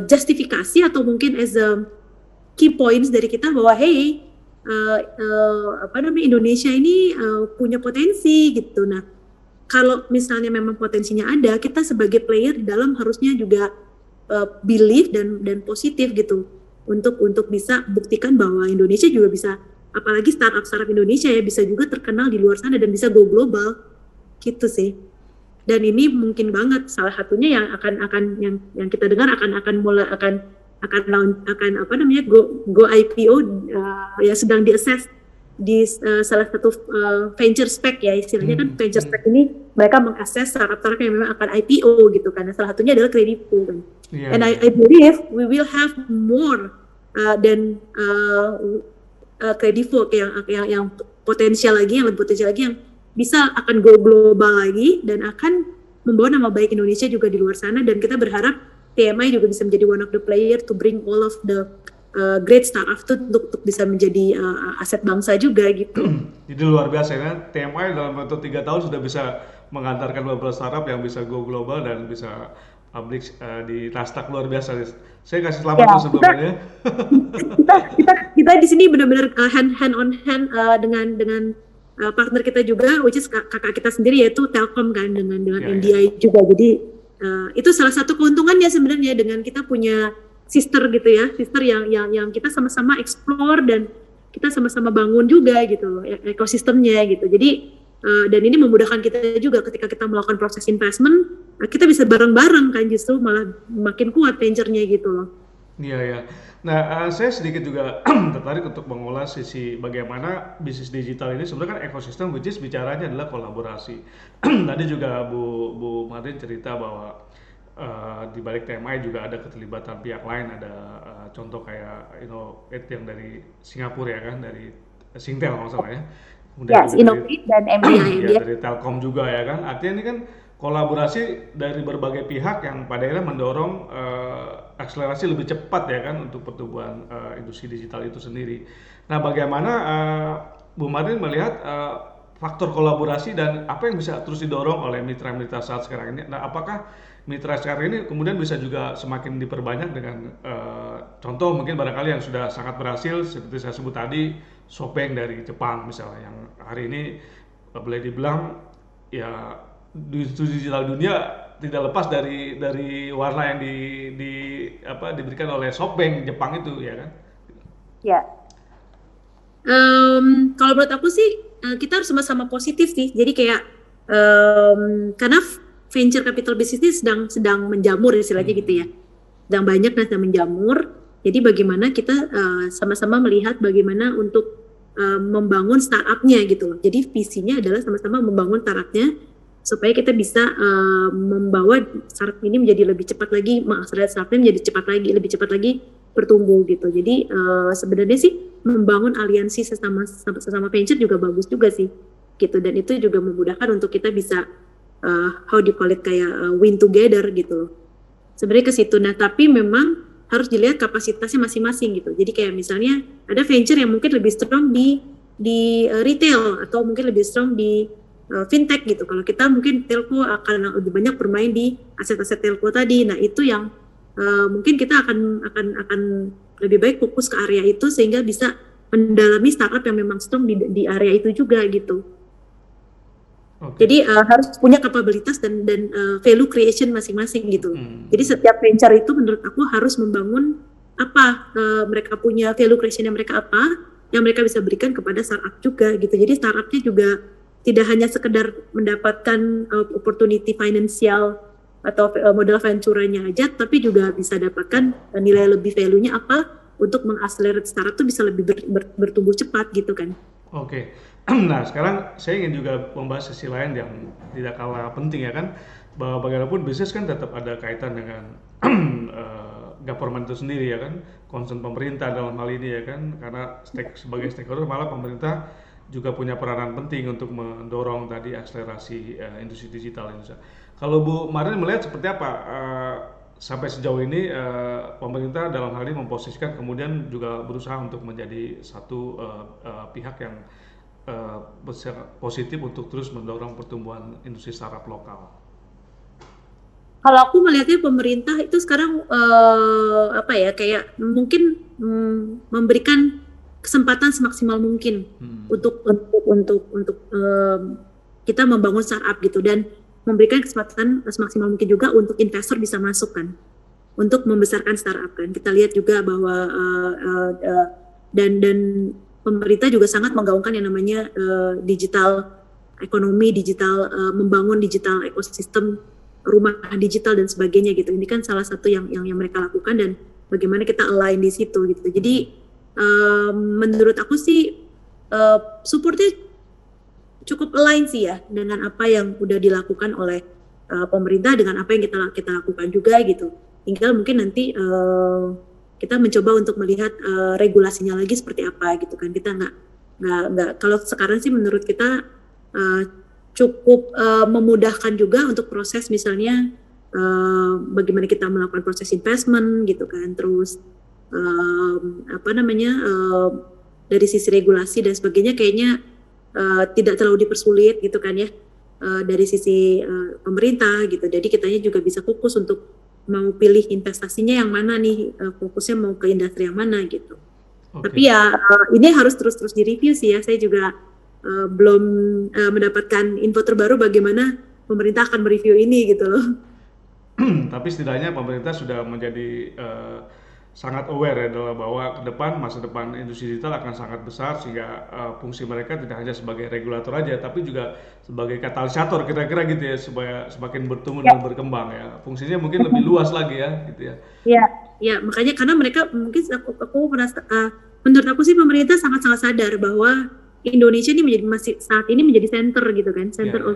justifikasi atau mungkin as a key points dari kita bahwa hey apa namanya Indonesia ini punya potensi gitu. Nah, kalau misalnya memang potensinya ada, kita sebagai player di dalam harusnya juga believe dan positif gitu untuk bisa buktikan bahwa Indonesia juga bisa, apalagi startup Indonesia ya bisa juga terkenal di luar sana dan bisa go global gitu sih. Dan ini mungkin banget salah satunya yang akan yang kita dengar akan apa namanya go IPO ya sedang diassess di salah satu venture spec ya istilahnya kan venture spec ini mereka mengakses startup yang memang akan IPO gitu kan. Salah satunya adalah Kredivo kan. Iya, And iya. I believe we will have more than Kredivo yang potensial lagi, yang lebih potensial lagi, yang bisa akan go global lagi dan akan membawa nama baik Indonesia juga di luar sana. Dan kita berharap TMI juga bisa menjadi one of the player to bring all of the great startup itu untuk bisa menjadi aset bangsa juga gitu. Jadi luar biasa ya, TMI dalam waktu 3 tahun sudah bisa mengantarkan beberapa startup yang bisa go global dan bisa publish di Nasdaq, luar biasa. Saya kasih selamat dulu sebelumnya. Kita di sini benar-benar hand on hand dengan partner kita juga, which is kakak kita sendiri yaitu Telkom kan dengan NDI juga. Jadi itu salah satu keuntungannya sebenarnya dengan kita punya sister gitu ya, sister yang kita sama-sama explore dan kita sama-sama bangun juga gitu loh ekosistemnya gitu. Jadi dan ini memudahkan kita juga ketika kita melakukan proses investment, kita bisa bareng-bareng kan, justru malah makin kuat venture-nya gitu loh. Iya, ya. Nah, saya sedikit juga tertarik untuk mengulas sisi bagaimana bisnis digital ini sebenarnya kan ekosistem, which is bicaranya adalah kolaborasi. Tadi juga Bu Martin cerita bahwa di balik TMI juga ada keterlibatan pihak lain, ada contoh kayak Innovate yang dari Singapura ya kan, dari Singtel kalau nggak salah ya. Kemudian Yes, juga Innovate dan MDI. ya dari Telkom juga ya kan. Artinya ini kan kolaborasi dari berbagai pihak yang pada akhirnya mendorong akselerasi lebih cepat ya kan untuk pertumbuhan industri digital itu sendiri. Nah, bagaimana Bu Martin melihat faktor kolaborasi dan apa yang bisa terus didorong oleh mitra-mitra saat sekarang ini? Nah, apakah mitra sekarang ini kemudian bisa juga semakin diperbanyak dengan contoh mungkin barangkali yang sudah sangat berhasil seperti saya sebut tadi, Shopee dari Jepang misalnya, yang hari ini boleh dibilang ya di digital dunia tidak lepas dari warna yang diberikan oleh SoftBank Jepang itu ya kan? Ya. Kalau menurut aku sih kita harus sama-sama positif sih. Jadi kayak karena venture capital business ini sedang menjamur istilahnya gitu ya. Sedang banyak dan sedang menjamur. Jadi bagaimana kita sama-sama melihat bagaimana untuk membangun startupnya gitu loh. Jadi visinya adalah sama-sama membangun startupnya supaya kita bisa membawa startup ini menjadi lebih cepat lagi, mengakselerasi startupnya menjadi lebih cepat lagi bertumbuh gitu. Jadi sebenarnya sih membangun aliansi sesama venture juga bagus juga sih gitu, dan itu juga memudahkan untuk kita bisa how do you call it kayak win together gitu loh. Sebenarnya ke situ. Nah, tapi memang harus dilihat kapasitasnya masing-masing gitu. Jadi kayak misalnya ada venture yang mungkin lebih strong di retail atau mungkin lebih strong di fintech gitu. Kalau kita mungkin telco akan lebih banyak bermain di aset-aset telco tadi. Nah, itu yang mungkin kita akan lebih baik fokus ke area itu sehingga bisa mendalami startup yang memang strong di area itu juga gitu. Oke. Jadi harus punya kapabilitas dan value creation masing-masing gitu. Jadi setiap venture itu menurut aku harus membangun apa mereka punya value creation yang mereka bisa berikan kepada startup juga gitu. Jadi startupnya juga tidak hanya sekedar mendapatkan opportunity finansial atau modal venture-nya aja, tapi juga bisa dapatkan nilai lebih value-nya apa untuk mengakselerate startup itu bisa lebih bertumbuh cepat gitu kan. Oke. Nah, sekarang saya ingin juga membahas sisi lain yang tidak kalah penting ya kan, bahwa bagaimanapun bisnis kan tetap ada kaitan dengan government itu sendiri ya kan, concern pemerintah dalam hal ini ya kan, karena sebagai stakeholder malah pemerintah juga punya peranan penting untuk mendorong tadi akselerasi industri digital Indonesia. Kalau Bu Marin melihat seperti apa sampai sejauh ini pemerintah dalam hal ini memposisikan kemudian juga berusaha untuk menjadi satu pihak yang positif untuk terus mendorong pertumbuhan industri startup lokal. Kalau aku melihatnya pemerintah itu sekarang kayak mungkin memberikan kesempatan semaksimal mungkin untuk kita membangun startup gitu, dan memberikan kesempatan semaksimal mungkin juga untuk investor bisa masuk kan, untuk membesarkan startup kan. Kita lihat juga bahwa dan pemerintah juga sangat menggaungkan yang namanya digital ekonomi, membangun digital ekosistem, rumah digital dan sebagainya gitu. Ini kan salah satu yang mereka lakukan dan bagaimana kita align di situ gitu. Jadi menurut aku sih supportnya cukup align sih ya dengan apa yang udah dilakukan oleh pemerintah dengan apa yang kita lakukan juga gitu. Tinggal mungkin nanti kita mencoba untuk melihat regulasinya lagi seperti apa gitu kan. Kita nggak kalau sekarang sih menurut kita cukup memudahkan juga untuk proses misalnya bagaimana kita melakukan proses investment gitu kan, terus dari sisi regulasi dan sebagainya kayaknya tidak terlalu dipersulit gitu kan ya dari sisi pemerintah gitu. Jadi kitanya juga bisa fokus untuk mau pilih investasinya yang mana nih, fokusnya mau ke industri yang mana gitu. Okay. Tapi ya ini harus terus direview sih ya. Saya juga belum mendapatkan info terbaru bagaimana pemerintah akan mereview ini gitu loh. Tapi setidaknya pemerintah sudah menjadi sangat aware ya bahwa ke depan masa depan industri digital akan sangat besar, sehingga fungsi mereka tidak hanya sebagai regulator aja tapi juga sebagai katalisator kira-kira gitu ya, supaya semakin bertumbuh dan berkembang ya. Fungsinya mungkin lebih luas lagi ya gitu ya. Ya makanya karena mereka mungkin aku merasa menurut aku sih pemerintah sangat sadar bahwa Indonesia ini saat ini menjadi center gitu kan, center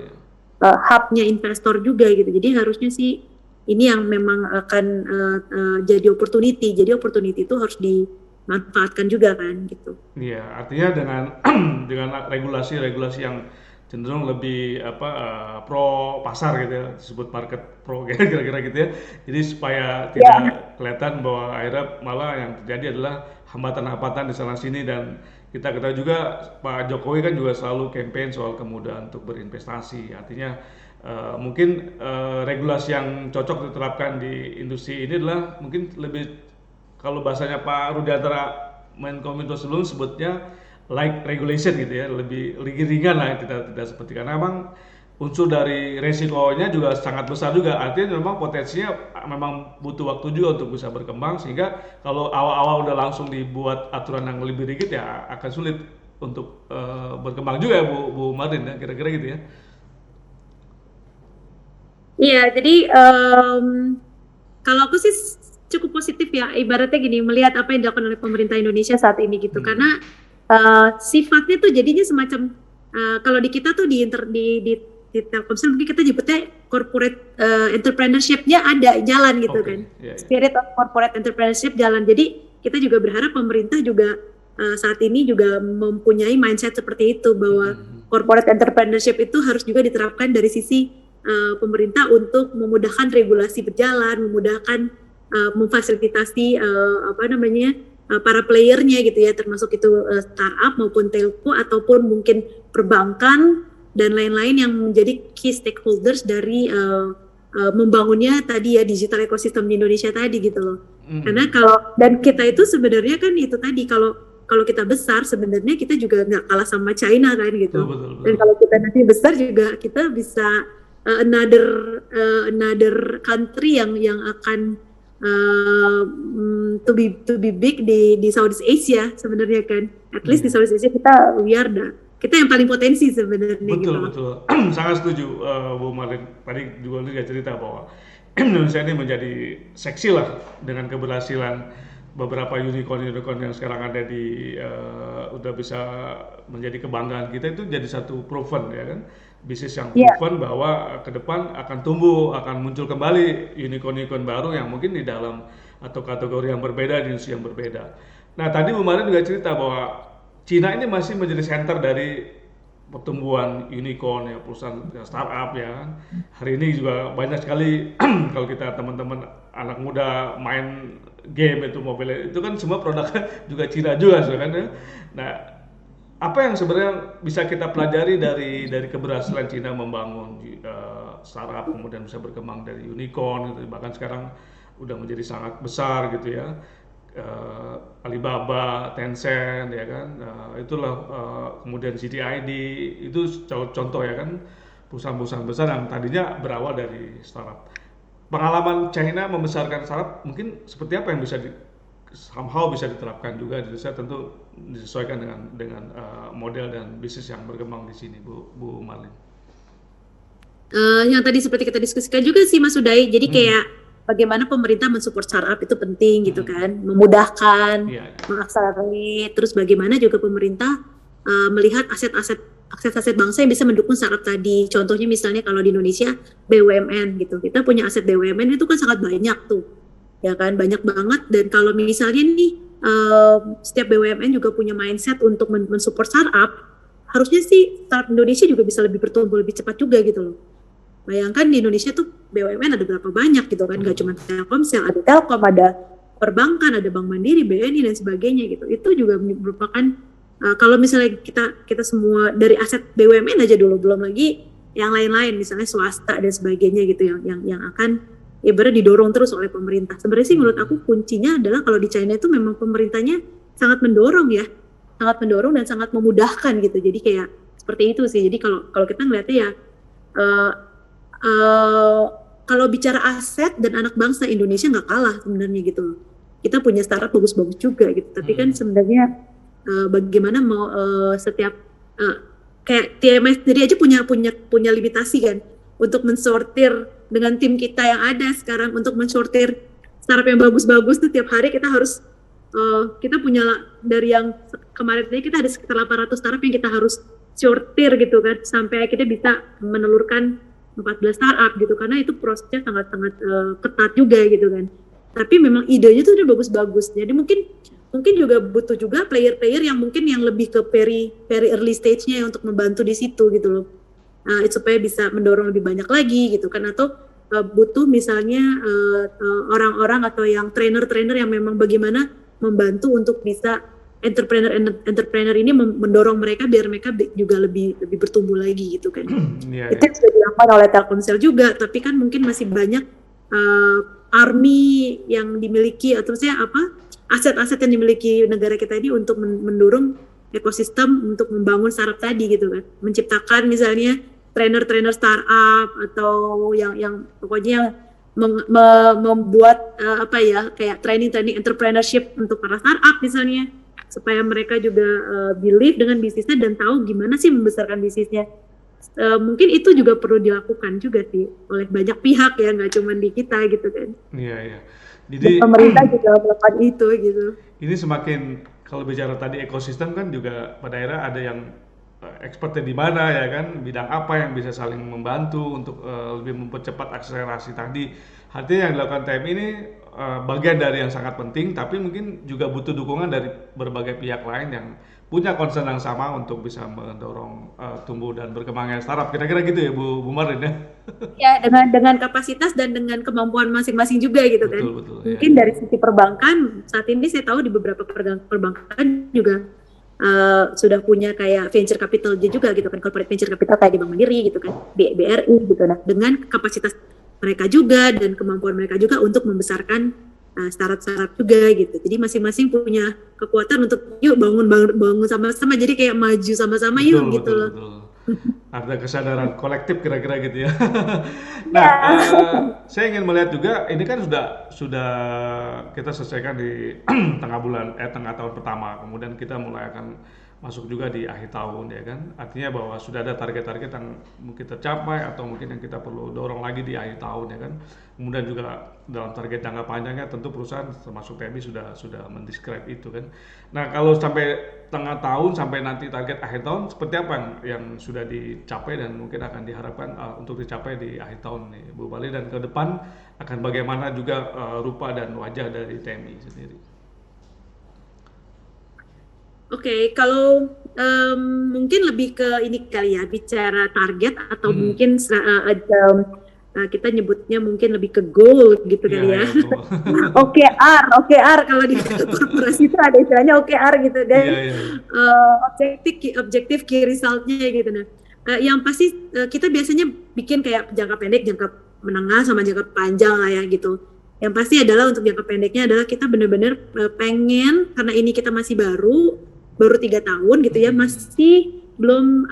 hubnya investor juga gitu. Jadi harusnya sih ini yang memang akan jadi opportunity. Jadi opportunity itu harus dimanfaatkan juga kan gitu. Iya, artinya dengan regulasi yang cenderung lebih pro pasar gitu ya, disebut market pro kira-kira gitu ya. Jadi supaya tidak kelihatan bahwa akhirnya malah yang terjadi adalah hambatan-hambatan di sana sini. Dan kita ketahui juga Pak Jokowi kan juga selalu campaign soal kemudahan untuk berinvestasi. Artinya mungkin regulasi yang cocok diterapkan di industri ini adalah mungkin lebih, kalau bahasanya Pak Rudiantara Menkominfo sebelum sebutnya like regulation gitu ya, lebih ringan lah, tidak seperti, karena memang unsur dari resikonya juga sangat besar juga. Artinya memang potensinya memang butuh waktu juga untuk bisa berkembang, sehingga kalau awal-awal udah langsung dibuat aturan yang lebih rigid ya akan sulit untuk berkembang juga ya Bu Marin ya, kira-kira gitu ya. Iya, jadi kalau aku sih cukup positif ya, ibaratnya gini, melihat apa yang dilakukan oleh pemerintah Indonesia saat ini gitu. Karena sifatnya tuh jadinya semacam kalau di kita tuh di Telkomsel mungkin kita nyebutnya corporate entrepreneurship-nya ada jalan gitu kan. Spirit of corporate entrepreneurship jalan. Jadi kita juga berharap pemerintah juga saat ini juga mempunyai mindset seperti itu, bahwa corporate entrepreneurship itu harus juga diterapkan dari sisi pemerintah untuk memudahkan regulasi berjalan, memudahkan memfasilitasi para playernya gitu ya, termasuk itu startup maupun telco ataupun mungkin perbankan dan lain-lain yang menjadi key stakeholders dari membangunnya tadi ya digital ekosistem di Indonesia tadi gitu loh. Karena dan kita itu sebenarnya kan itu tadi, kalau kalau kita besar sebenarnya kita juga nggak kalah sama China kan gitu. Betul, betul, Dan betul. kalau kita nanti besar juga kita bisa another country yang akan to be big di Southeast Asia sebenarnya kan. At least di Southeast Asia kita yang paling potensi sebenarnya gitu. Betul, betul. Sangat setuju, Bu Marlin. Tadi juga dia cerita bahwa Indonesia ini menjadi seksi lah dengan keberhasilan beberapa unicorn yang sekarang ada di udah bisa menjadi kebanggaan kita, itu jadi satu proven ya kan, bisnis yang proven bahwa ke depan akan tumbuh, akan muncul kembali unicorn baru yang mungkin di dalam atau kategori yang berbeda, di industri yang berbeda. Nah tadi Bu Marlin juga cerita bahwa Cina ini masih menjadi center dari pertumbuhan unicorn ya, perusahaan startup ya kan. Hari ini juga banyak sekali kalau kita teman-teman anak muda main game itu mobile itu kan semua produknya juga Cina juga kan ya. Nah, apa yang sebenarnya bisa kita pelajari dari keberhasilan Cina membangun startup kemudian bisa berkembang dari unicorn gitu, bahkan sekarang udah menjadi sangat besar gitu ya. Alibaba, Tencent ya kan, itulah kemudian CTID itu contoh ya kan, perusahaan-perusahaan besar yang tadinya berawal dari startup. Pengalaman China membesarkan startup mungkin seperti apa yang bisa somehow bisa diterapkan juga di Indonesia, tentu disesuaikan dengan model dan bisnis yang berkembang di sini, Bu Marlin. Yang tadi seperti kita diskusikan juga sih Mas Uday, jadi kayak bagaimana pemerintah mensupport startup itu penting gitu kan, memudahkan, mengakselerasi, terus bagaimana juga pemerintah melihat aset-aset bangsa yang bisa mendukung startup tadi. Contohnya misalnya kalau di Indonesia BUMN gitu, kita punya aset BUMN itu kan sangat banyak tuh, ya kan, banyak banget. Dan kalau misalnya nih setiap BUMN juga punya mindset untuk mensupport startup, harusnya sih startup Indonesia juga bisa lebih bertumbuh lebih cepat juga gitu loh. Bayangkan di Indonesia tuh BUMN ada berapa banyak gitu kan, nggak cuma Telkomsel, ada Telkom, ada perbankan, ada Bank Mandiri, BNI dan sebagainya gitu. Itu juga merupakan kalau misalnya kita semua dari aset BUMN aja dulu, belum lagi yang lain-lain misalnya swasta dan sebagainya gitu yang akan ibarat didorong terus oleh pemerintah. Sebenarnya sih menurut aku kuncinya adalah kalau di China itu memang pemerintahnya sangat mendorong dan sangat memudahkan gitu. Jadi kayak seperti itu sih. Jadi kalau kita ngeliatnya ya kalau bicara aset dan anak bangsa, Indonesia nggak kalah sebenarnya gitu. Kita punya startup bagus-bagus juga gitu. Tapi kan sebenarnya bagaimana mau setiap kayak TMS sendiri aja punya limitasi kan untuk mensortir dengan tim kita yang ada sekarang untuk mensortir startup yang bagus-bagus tuh tiap hari kita harus kita punya dari yang kemarin tadi kita ada sekitar 800 startup yang kita harus sortir gitu kan sampai kita bisa menelurkan 14 startup gitu, karena itu prosesnya sangat-sangat ketat juga gitu kan. Tapi memang idenya tuh udah bagus-bagus. Jadi mungkin juga butuh juga player-player yang mungkin yang lebih ke very early stage-nya untuk membantu di situ gitu loh. Supaya bisa mendorong lebih banyak lagi gitu kan, atau butuh misalnya orang-orang atau yang trainer-trainer yang memang bagaimana membantu untuk bisa entrepreneur ini mendorong mereka biar mereka juga lebih bertumbuh lagi gitu kan. Itu yang sudah dilakukan oleh Telkomsel juga, tapi kan mungkin masih banyak army yang dimiliki atau aset-aset yang dimiliki negara kita ini untuk mendorong ekosistem untuk membangun startup tadi gitu kan, menciptakan misalnya trainer startup atau yang pokoknya membuat kayak training entrepreneurship untuk para startup misalnya, supaya mereka juga believe dengan bisnisnya dan tahu gimana sih membesarkan bisnisnya. Mungkin itu juga perlu dilakukan juga sih oleh banyak pihak ya, nggak cuma di kita gitu kan. Iya. Jadi pemerintah juga melakukan itu gitu. Ini semakin kalau bicara tadi ekosistem kan juga pada daerah ada yang expertnya di mana ya kan, bidang apa yang bisa saling membantu untuk lebih mempercepat akselerasi tadi. Artinya yang dilakukan TM ini bagian dari yang sangat penting, tapi mungkin juga butuh dukungan dari berbagai pihak lain yang punya concern yang sama untuk bisa mendorong tumbuh dan berkembangnya startup. Kira-kira gitu ya Bu Marlin ya? Ya, dengan kapasitas dan dengan kemampuan masing-masing juga gitu kan. Betul, mungkin ya. Dari sisi perbankan, saat ini saya tahu di beberapa perbankan juga sudah punya kayak venture capital juga gitu kan, corporate venture capital kayak di Bank Mandiri gitu kan, BRI gitu. Nah, dengan kapasitas mereka juga dan kemampuan mereka juga untuk membesarkan startup-startup juga gitu. Jadi masing-masing punya kekuatan untuk yuk bangun sama-sama. Jadi kayak maju sama-sama Betul, yuk gitu betul, loh. betul. Ada kesadaran kolektif kira-kira gitu ya. Nah, Ya. saya ingin melihat juga ini kan sudah kita selesaikan di tengah tahun pertama, kemudian kita mulai akan masuk juga di akhir tahun ya kan. Artinya bahwa sudah ada target-target yang mungkin tercapai atau mungkin yang kita perlu dorong lagi di akhir tahun ya kan. Kemudian juga dalam target jangka panjangnya tentu perusahaan termasuk TMI sudah mendescribe itu kan. Nah, kalau sampai tengah tahun sampai nanti target akhir tahun seperti apa yang sudah dicapai dan mungkin akan diharapkan untuk dicapai di akhir tahun nih Bu Bali, dan ke depan akan bagaimana juga rupa dan wajah dari TMI sendiri. Oke, kalau mungkin lebih ke ini kali ya, bicara target atau mungkin kita nyebutnya mungkin lebih ke goal gitu Iya, kali ya. iya, betul. OKR kalau di korporasi itu ada istilahnya OKR gitu dan Iya, iya. objektif key resultnya gitu. Nah, yang pasti kita biasanya bikin kayak jangka pendek, jangka menengah sama jangka panjang lah ya gitu. Yang pasti adalah untuk jangka pendeknya adalah kita benar-benar pengen, karena ini kita masih baru 3 tahun gitu ya, masih belum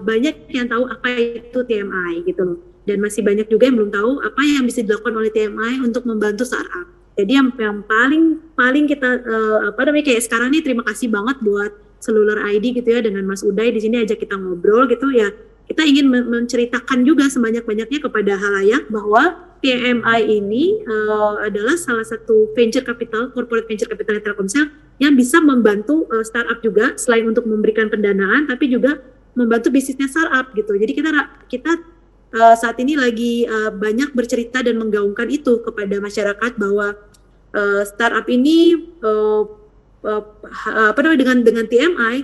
banyak yang tahu apa itu TMI gitu loh. Dan masih banyak juga yang belum tahu apa yang bisa dilakukan oleh TMI untuk membantu startup. Jadi yang paling kita kayak sekarang nih, terima kasih banget buat Cellular ID gitu ya, dengan Mas Uday di sini ajak kita ngobrol gitu ya. Kita ingin menceritakan juga sebanyak-banyaknya kepada halayak bahwa TMI ini adalah salah satu corporate venture capital Telkomsel yang bisa membantu startup juga, selain untuk memberikan pendanaan tapi juga membantu bisnisnya startup gitu. Jadi kita saat ini lagi banyak bercerita dan menggaungkan itu kepada masyarakat bahwa startup ini dengan TMI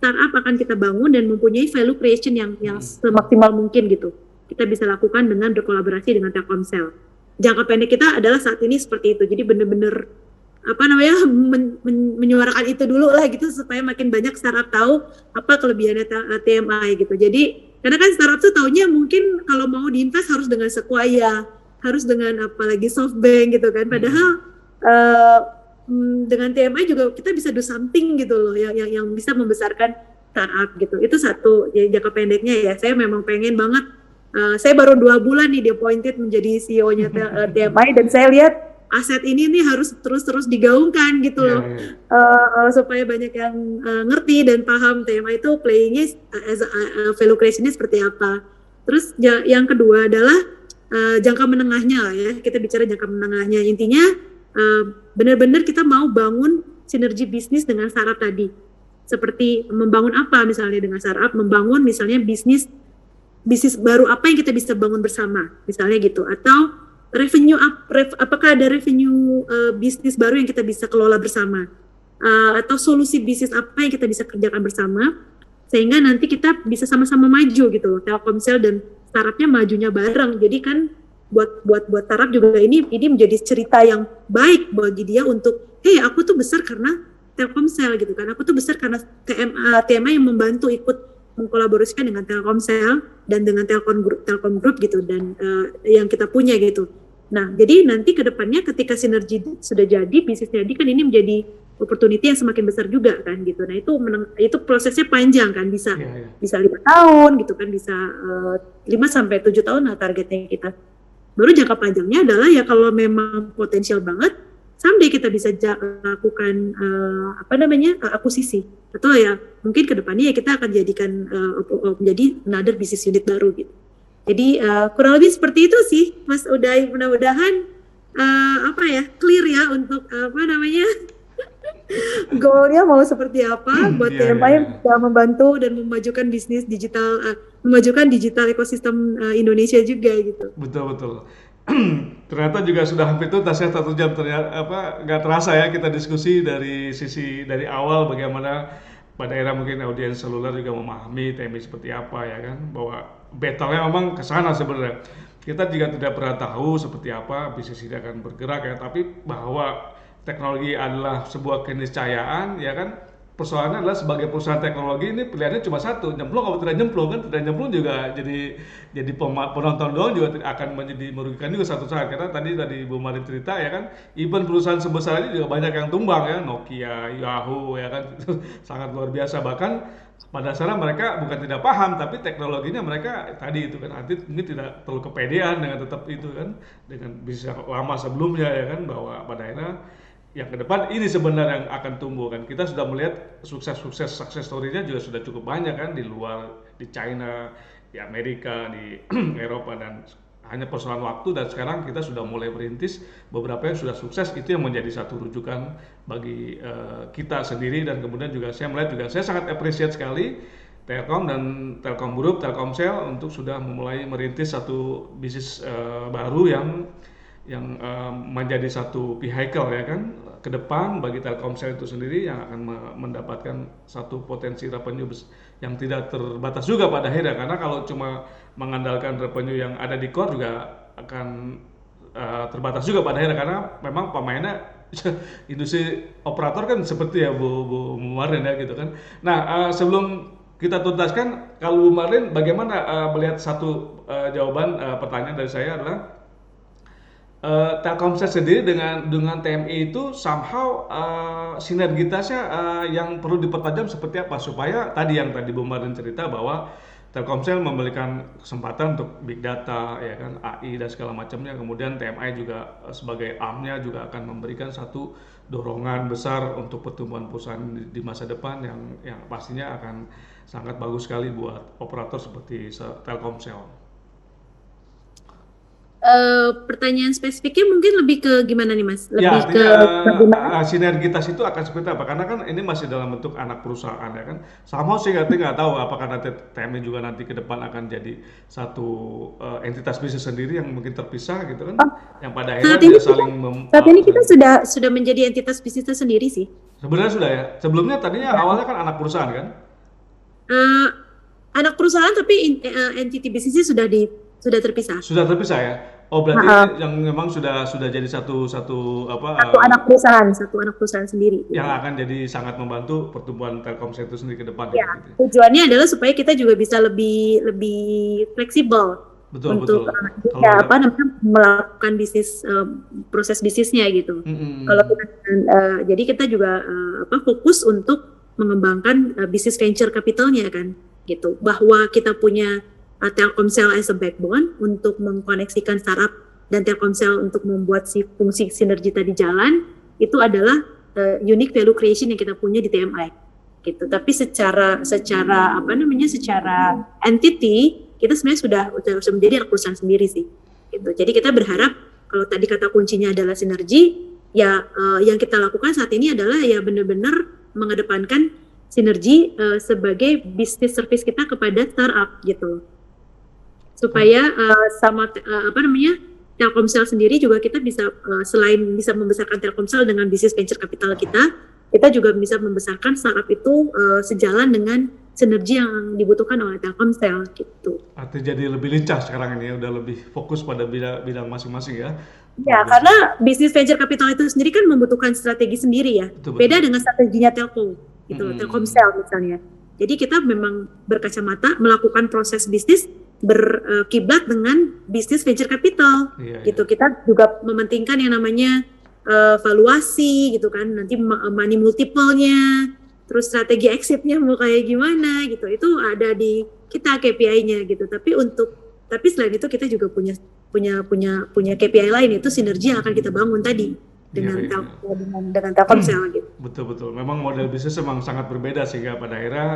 startup akan kita bangun dan mempunyai value creation yang semaksimal mungkin gitu. Kita bisa lakukan dengan berkolaborasi dengan Telkomsel. Jangka pendek kita adalah saat ini seperti itu. Jadi benar-benar menyuarakan itu dulu lah gitu, supaya makin banyak startup tahu apa kelebihannya TMI gitu. Jadi karena kan startup tuh taunya mungkin kalau mau diinvest harus dengan Sequoia, harus dengan apalagi SoftBank gitu kan. Padahal dengan TMI juga kita bisa do something gitu loh, yang bisa membesarkan startup gitu. Itu satu ya, jangka pendeknya ya. Saya memang pengen banget. Saya baru 2 bulan nih di appointed menjadi CEO-nya TMI, dan saya lihat aset ini nih harus terus digaungkan gitu loh. Supaya banyak yang ngerti dan paham TMI itu playing-nya as value creation-nya seperti apa. Terus yang kedua adalah jangka menengahnya lah ya. Kita bicara jangka menengahnya. Intinya benar-benar kita mau bangun sinergi bisnis dengan startup tadi. Seperti membangun apa misalnya dengan startup, membangun misalnya bisnis baru apa yang kita bisa bangun bersama, misalnya gitu. Atau apakah ada revenue bisnis baru yang kita bisa kelola bersama, atau solusi bisnis apa yang kita bisa kerjakan bersama, sehingga nanti kita bisa sama-sama maju gitu loh. Telkomsel dan startupnya majunya bareng. Jadi kan buat startup juga ini menjadi cerita yang baik bagi dia untuk, hey, aku tuh besar karena Telkomsel gitu kan, aku tuh besar karena TMI yang membantu ikut mengkolaborasikan dengan Telkomsel dan dengan Telkom Group gitu, dan yang kita punya gitu. Nah, jadi nanti ke depannya ketika sinergi sudah jadi, bisnis jadi kan ini menjadi opportunity yang semakin besar juga kan gitu. Nah, itu prosesnya panjang kan, bisa 5 tahun gitu kan, bisa 5 sampai 7 tahun lah targetnya kita. Baru jangka panjangnya adalah ya kalau memang potensial banget, someday kita bisa lakukan akuisisi, atau ya mungkin kedepannya ya kita akan jadikan menjadi another business unit baru gitu. Jadi kurang lebih seperti itu sih, Mas Uday. Mudah-mudahan clear ya untuk goalnya mau seperti apa buat TMI yang bisa membantu dan memajukan bisnis digital, memajukan digital ekosistem Indonesia juga gitu. Betul. Ternyata juga sudah hampir tuntas ya 1 jam, ternyata nggak terasa ya kita diskusi dari awal bagaimana pada era mungkin audiens seluler juga memahami TMI seperti apa ya kan, bahwa battle-nya memang ke sana sebenarnya. Kita juga tidak pernah tahu seperti apa bisnis ini akan bergerak ya, tapi bahwa teknologi adalah sebuah keniscayaan ya kan, persoalannya adalah sebagai perusahaan teknologi ini pilihannya cuma satu, nyemplung atau tidak nyemplung kan. Tidak nyemplung juga jadi penonton doang juga akan menjadi merugikan juga satu saat, karena tadi Bu Marin cerita ya kan, even perusahaan sebesar ini juga banyak yang tumbang ya, Nokia, Yahoo ya kan, itu sangat luar biasa. Bahkan pada dasarnya mereka bukan tidak paham, tapi teknologinya mereka tadi itu kan, nanti ini tidak terlalu kepedean dengan tetap itu kan, dengan bisa lama sebelumnya ya kan, bahwa pada akhirnya yang ke depan ini sebenarnya yang akan tumbuh kan. Kita sudah melihat sukses success story-nya juga sudah cukup banyak kan, di luar, di China, di Amerika, di Eropa, dan hanya persoalan waktu. Dan sekarang kita sudah mulai merintis beberapa yang sudah sukses, itu yang menjadi satu rujukan bagi kita sendiri. Dan kemudian juga saya melihat juga, saya sangat appreciate sekali Telkom dan Telkom Group, Telkomsel untuk sudah memulai merintis satu bisnis baru yang menjadi satu vehicle ya kan, ke depan bagi Telkomsel itu sendiri, yang akan mendapatkan satu potensi revenue yang tidak terbatas juga pada akhirnya. Karena kalau cuma mengandalkan revenue yang ada di core juga akan terbatas juga pada akhirnya, karena memang pemainnya industri operator kan seperti ya Bu Marin ya gitu kan. Nah, sebelum kita tuntaskan, kalau Bu Marin bagaimana melihat satu jawaban pertanyaan dari saya adalah, Telkomsel sendiri dengan TMI itu somehow sinergitasnya yang perlu dipertajam seperti apa, supaya tadi Bu Marin cerita bahwa Telkomsel memberikan kesempatan untuk big data ya kan, AI dan segala macamnya, kemudian TMI juga sebagai arm-nya juga akan memberikan satu dorongan besar untuk pertumbuhan perusahaan di masa depan yang pastinya akan sangat bagus sekali buat operator seperti Telkomsel. Pertanyaan spesifiknya mungkin lebih ke gimana nih Mas? Ya, Lebih ke artinya bagaimana? sinergitas itu akan seperti apa? Karena kan ini masih dalam bentuk anak perusahaan ya kan. Somehow sih nggak tahu apakah nanti TMI juga nanti ke depan akan jadi satu entitas bisnis sendiri yang mungkin terpisah gitu kan, Oh, yang pada saat akhirnya ini dia kita saling saat ini kita sudah menjadi entitas bisnis tersendiri sih. sebenarnya sudah ya. Sebelumnya tadinya Ya. awalnya kan anak perusahaan kan? Eh, Anak perusahaan tapi entity bisnisnya sudah terpisah. Sudah terpisah ya. Oh, berarti ini Nah, yang memang sudah jadi satu apa satu anak perusahaan sendiri yang gitu. akan jadi sangat membantu pertumbuhan Telkomsel itu sendiri ke depan Ya, gitu. tujuannya adalah supaya kita juga bisa lebih fleksibel Betul, untuk betul. Kalau ya ada apa namanya melakukan bisnis proses bisnisnya gitu. Kalau kita jadi kita juga fokus untuk mengembangkan bisnis venture capitalnya kan gitu. Bahwa kita punya Telkomsel as a backbone untuk mengkoneksikan startup dan Telkomsel untuk membuat si fungsi sinergi tadi jalan, itu adalah unique value creation yang kita punya di TMI gitu. Tapi secara apa namanya, secara entity kita sebenarnya sudah menjadi anak perusahaan sendiri sih gitu. Jadi kita berharap, kalau tadi kata kuncinya adalah sinergi, ya yang kita lakukan saat ini adalah ya benar-benar mengedepankan sinergi sebagai bisnis service kita kepada startup gitu, supaya apa namanya, Telkomsel sendiri juga kita bisa selain bisa membesarkan Telkomsel dengan bisnis venture capital kita juga bisa membesarkan startup itu sejalan dengan sinergi yang dibutuhkan oleh Telkomsel gitu. artinya jadi lebih lincah sekarang ini ya, udah lebih fokus pada bidang masing-masing ya. Ya, Bagus. karena bisnis venture capital itu sendiri kan membutuhkan strategi sendiri ya. Betul, Beda betul. dengan strateginya Telkom gitu loh, Mm-mm. Telkomsel misalnya. Jadi kita memang berkacamata melakukan proses bisnis berkiblat dengan bisnis venture capital Iya, gitu. iya. Kita juga mementingkan yang namanya valuasi gitu kan, nanti money multiple-nya, terus strategi exit-nya mau kayak gimana gitu. Itu ada di kita KPI-nya gitu. Tapi selain itu kita juga punya KPI lain, itu sinergi yang akan kita bangun tadi Iya, iya. dengan Telkomsel gitu. Betul-betul. Memang model bisnis memang sangat berbeda, sehingga pada akhirnya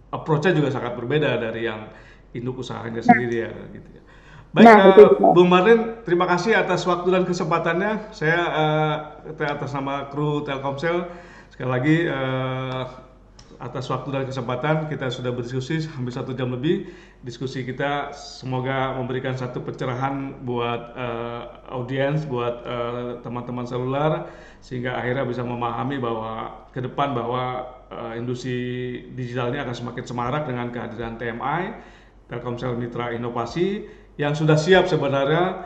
approach-nya juga sangat berbeda dari yang induk usahanya sendiri ya gitu ya. Baik, Itu juga. Bung Martin, terima kasih atas waktu dan kesempatannya. Saya atas nama kru Telkomsel sekali lagi atas waktu dan kesempatan, kita sudah berdiskusi hampir 1 jam lebih. Diskusi kita semoga memberikan satu pencerahan buat audiens, buat teman-teman seluler, sehingga akhirnya bisa memahami bahwa ke depan bahwa industri digital ini akan semakin semarak dengan kehadiran TMI, Telkomsel Mitra Inovasi, yang sudah siap sebenarnya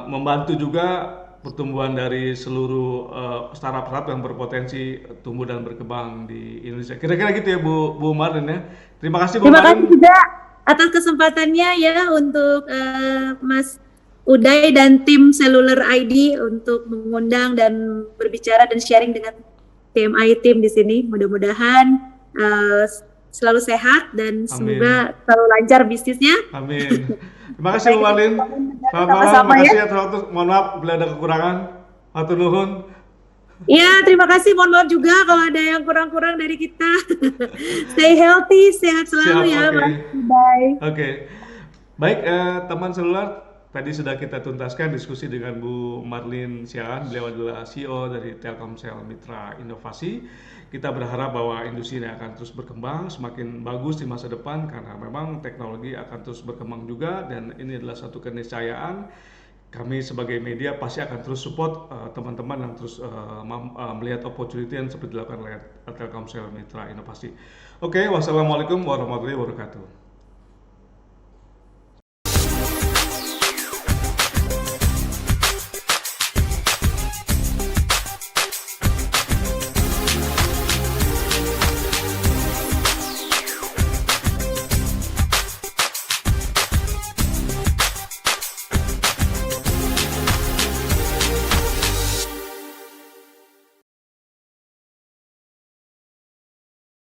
membantu juga pertumbuhan dari seluruh startup-startup yang berpotensi tumbuh dan berkembang di Indonesia. Kira-kira gitu ya Bu Marlin ya. Terima kasih Bu Terima Marlin. kasih juga atas kesempatannya ya untuk Mas Uday dan tim Cellular ID untuk mengundang dan berbicara dan sharing dengan TMI tim di sini. Mudah-mudahan selalu sehat dan Amin. semoga selalu lancar bisnisnya. Amin. Terima kasih Bu Marlin. Selamat malam. Sama-sama Terima kasih ya. atas waktu. Mohon maaf bila ada kekurangan. Hatur nuhun. Ya, terima kasih. Mohon maaf juga kalau ada yang kurang-kurang dari kita. Stay healthy, sehat selalu Siap, ya, oke. Mas Uday. Oke. Baik, teman seluler, tadi sudah kita tuntaskan diskusi dengan Bu Marlin Siaan. Beliau adalah CEO dari Telkomsel Mitra Inovasi. Kita berharap bahwa industri ini akan terus berkembang, semakin bagus di masa depan karena memang teknologi akan terus berkembang juga dan ini adalah satu keniscayaan. Kami sebagai media pasti akan terus support teman-teman yang terus melihat opportunity yang seperti dilakukan oleh Telkomsel Mitra Inovasi. Oke, wassalamualaikum warahmatullahi wabarakatuh.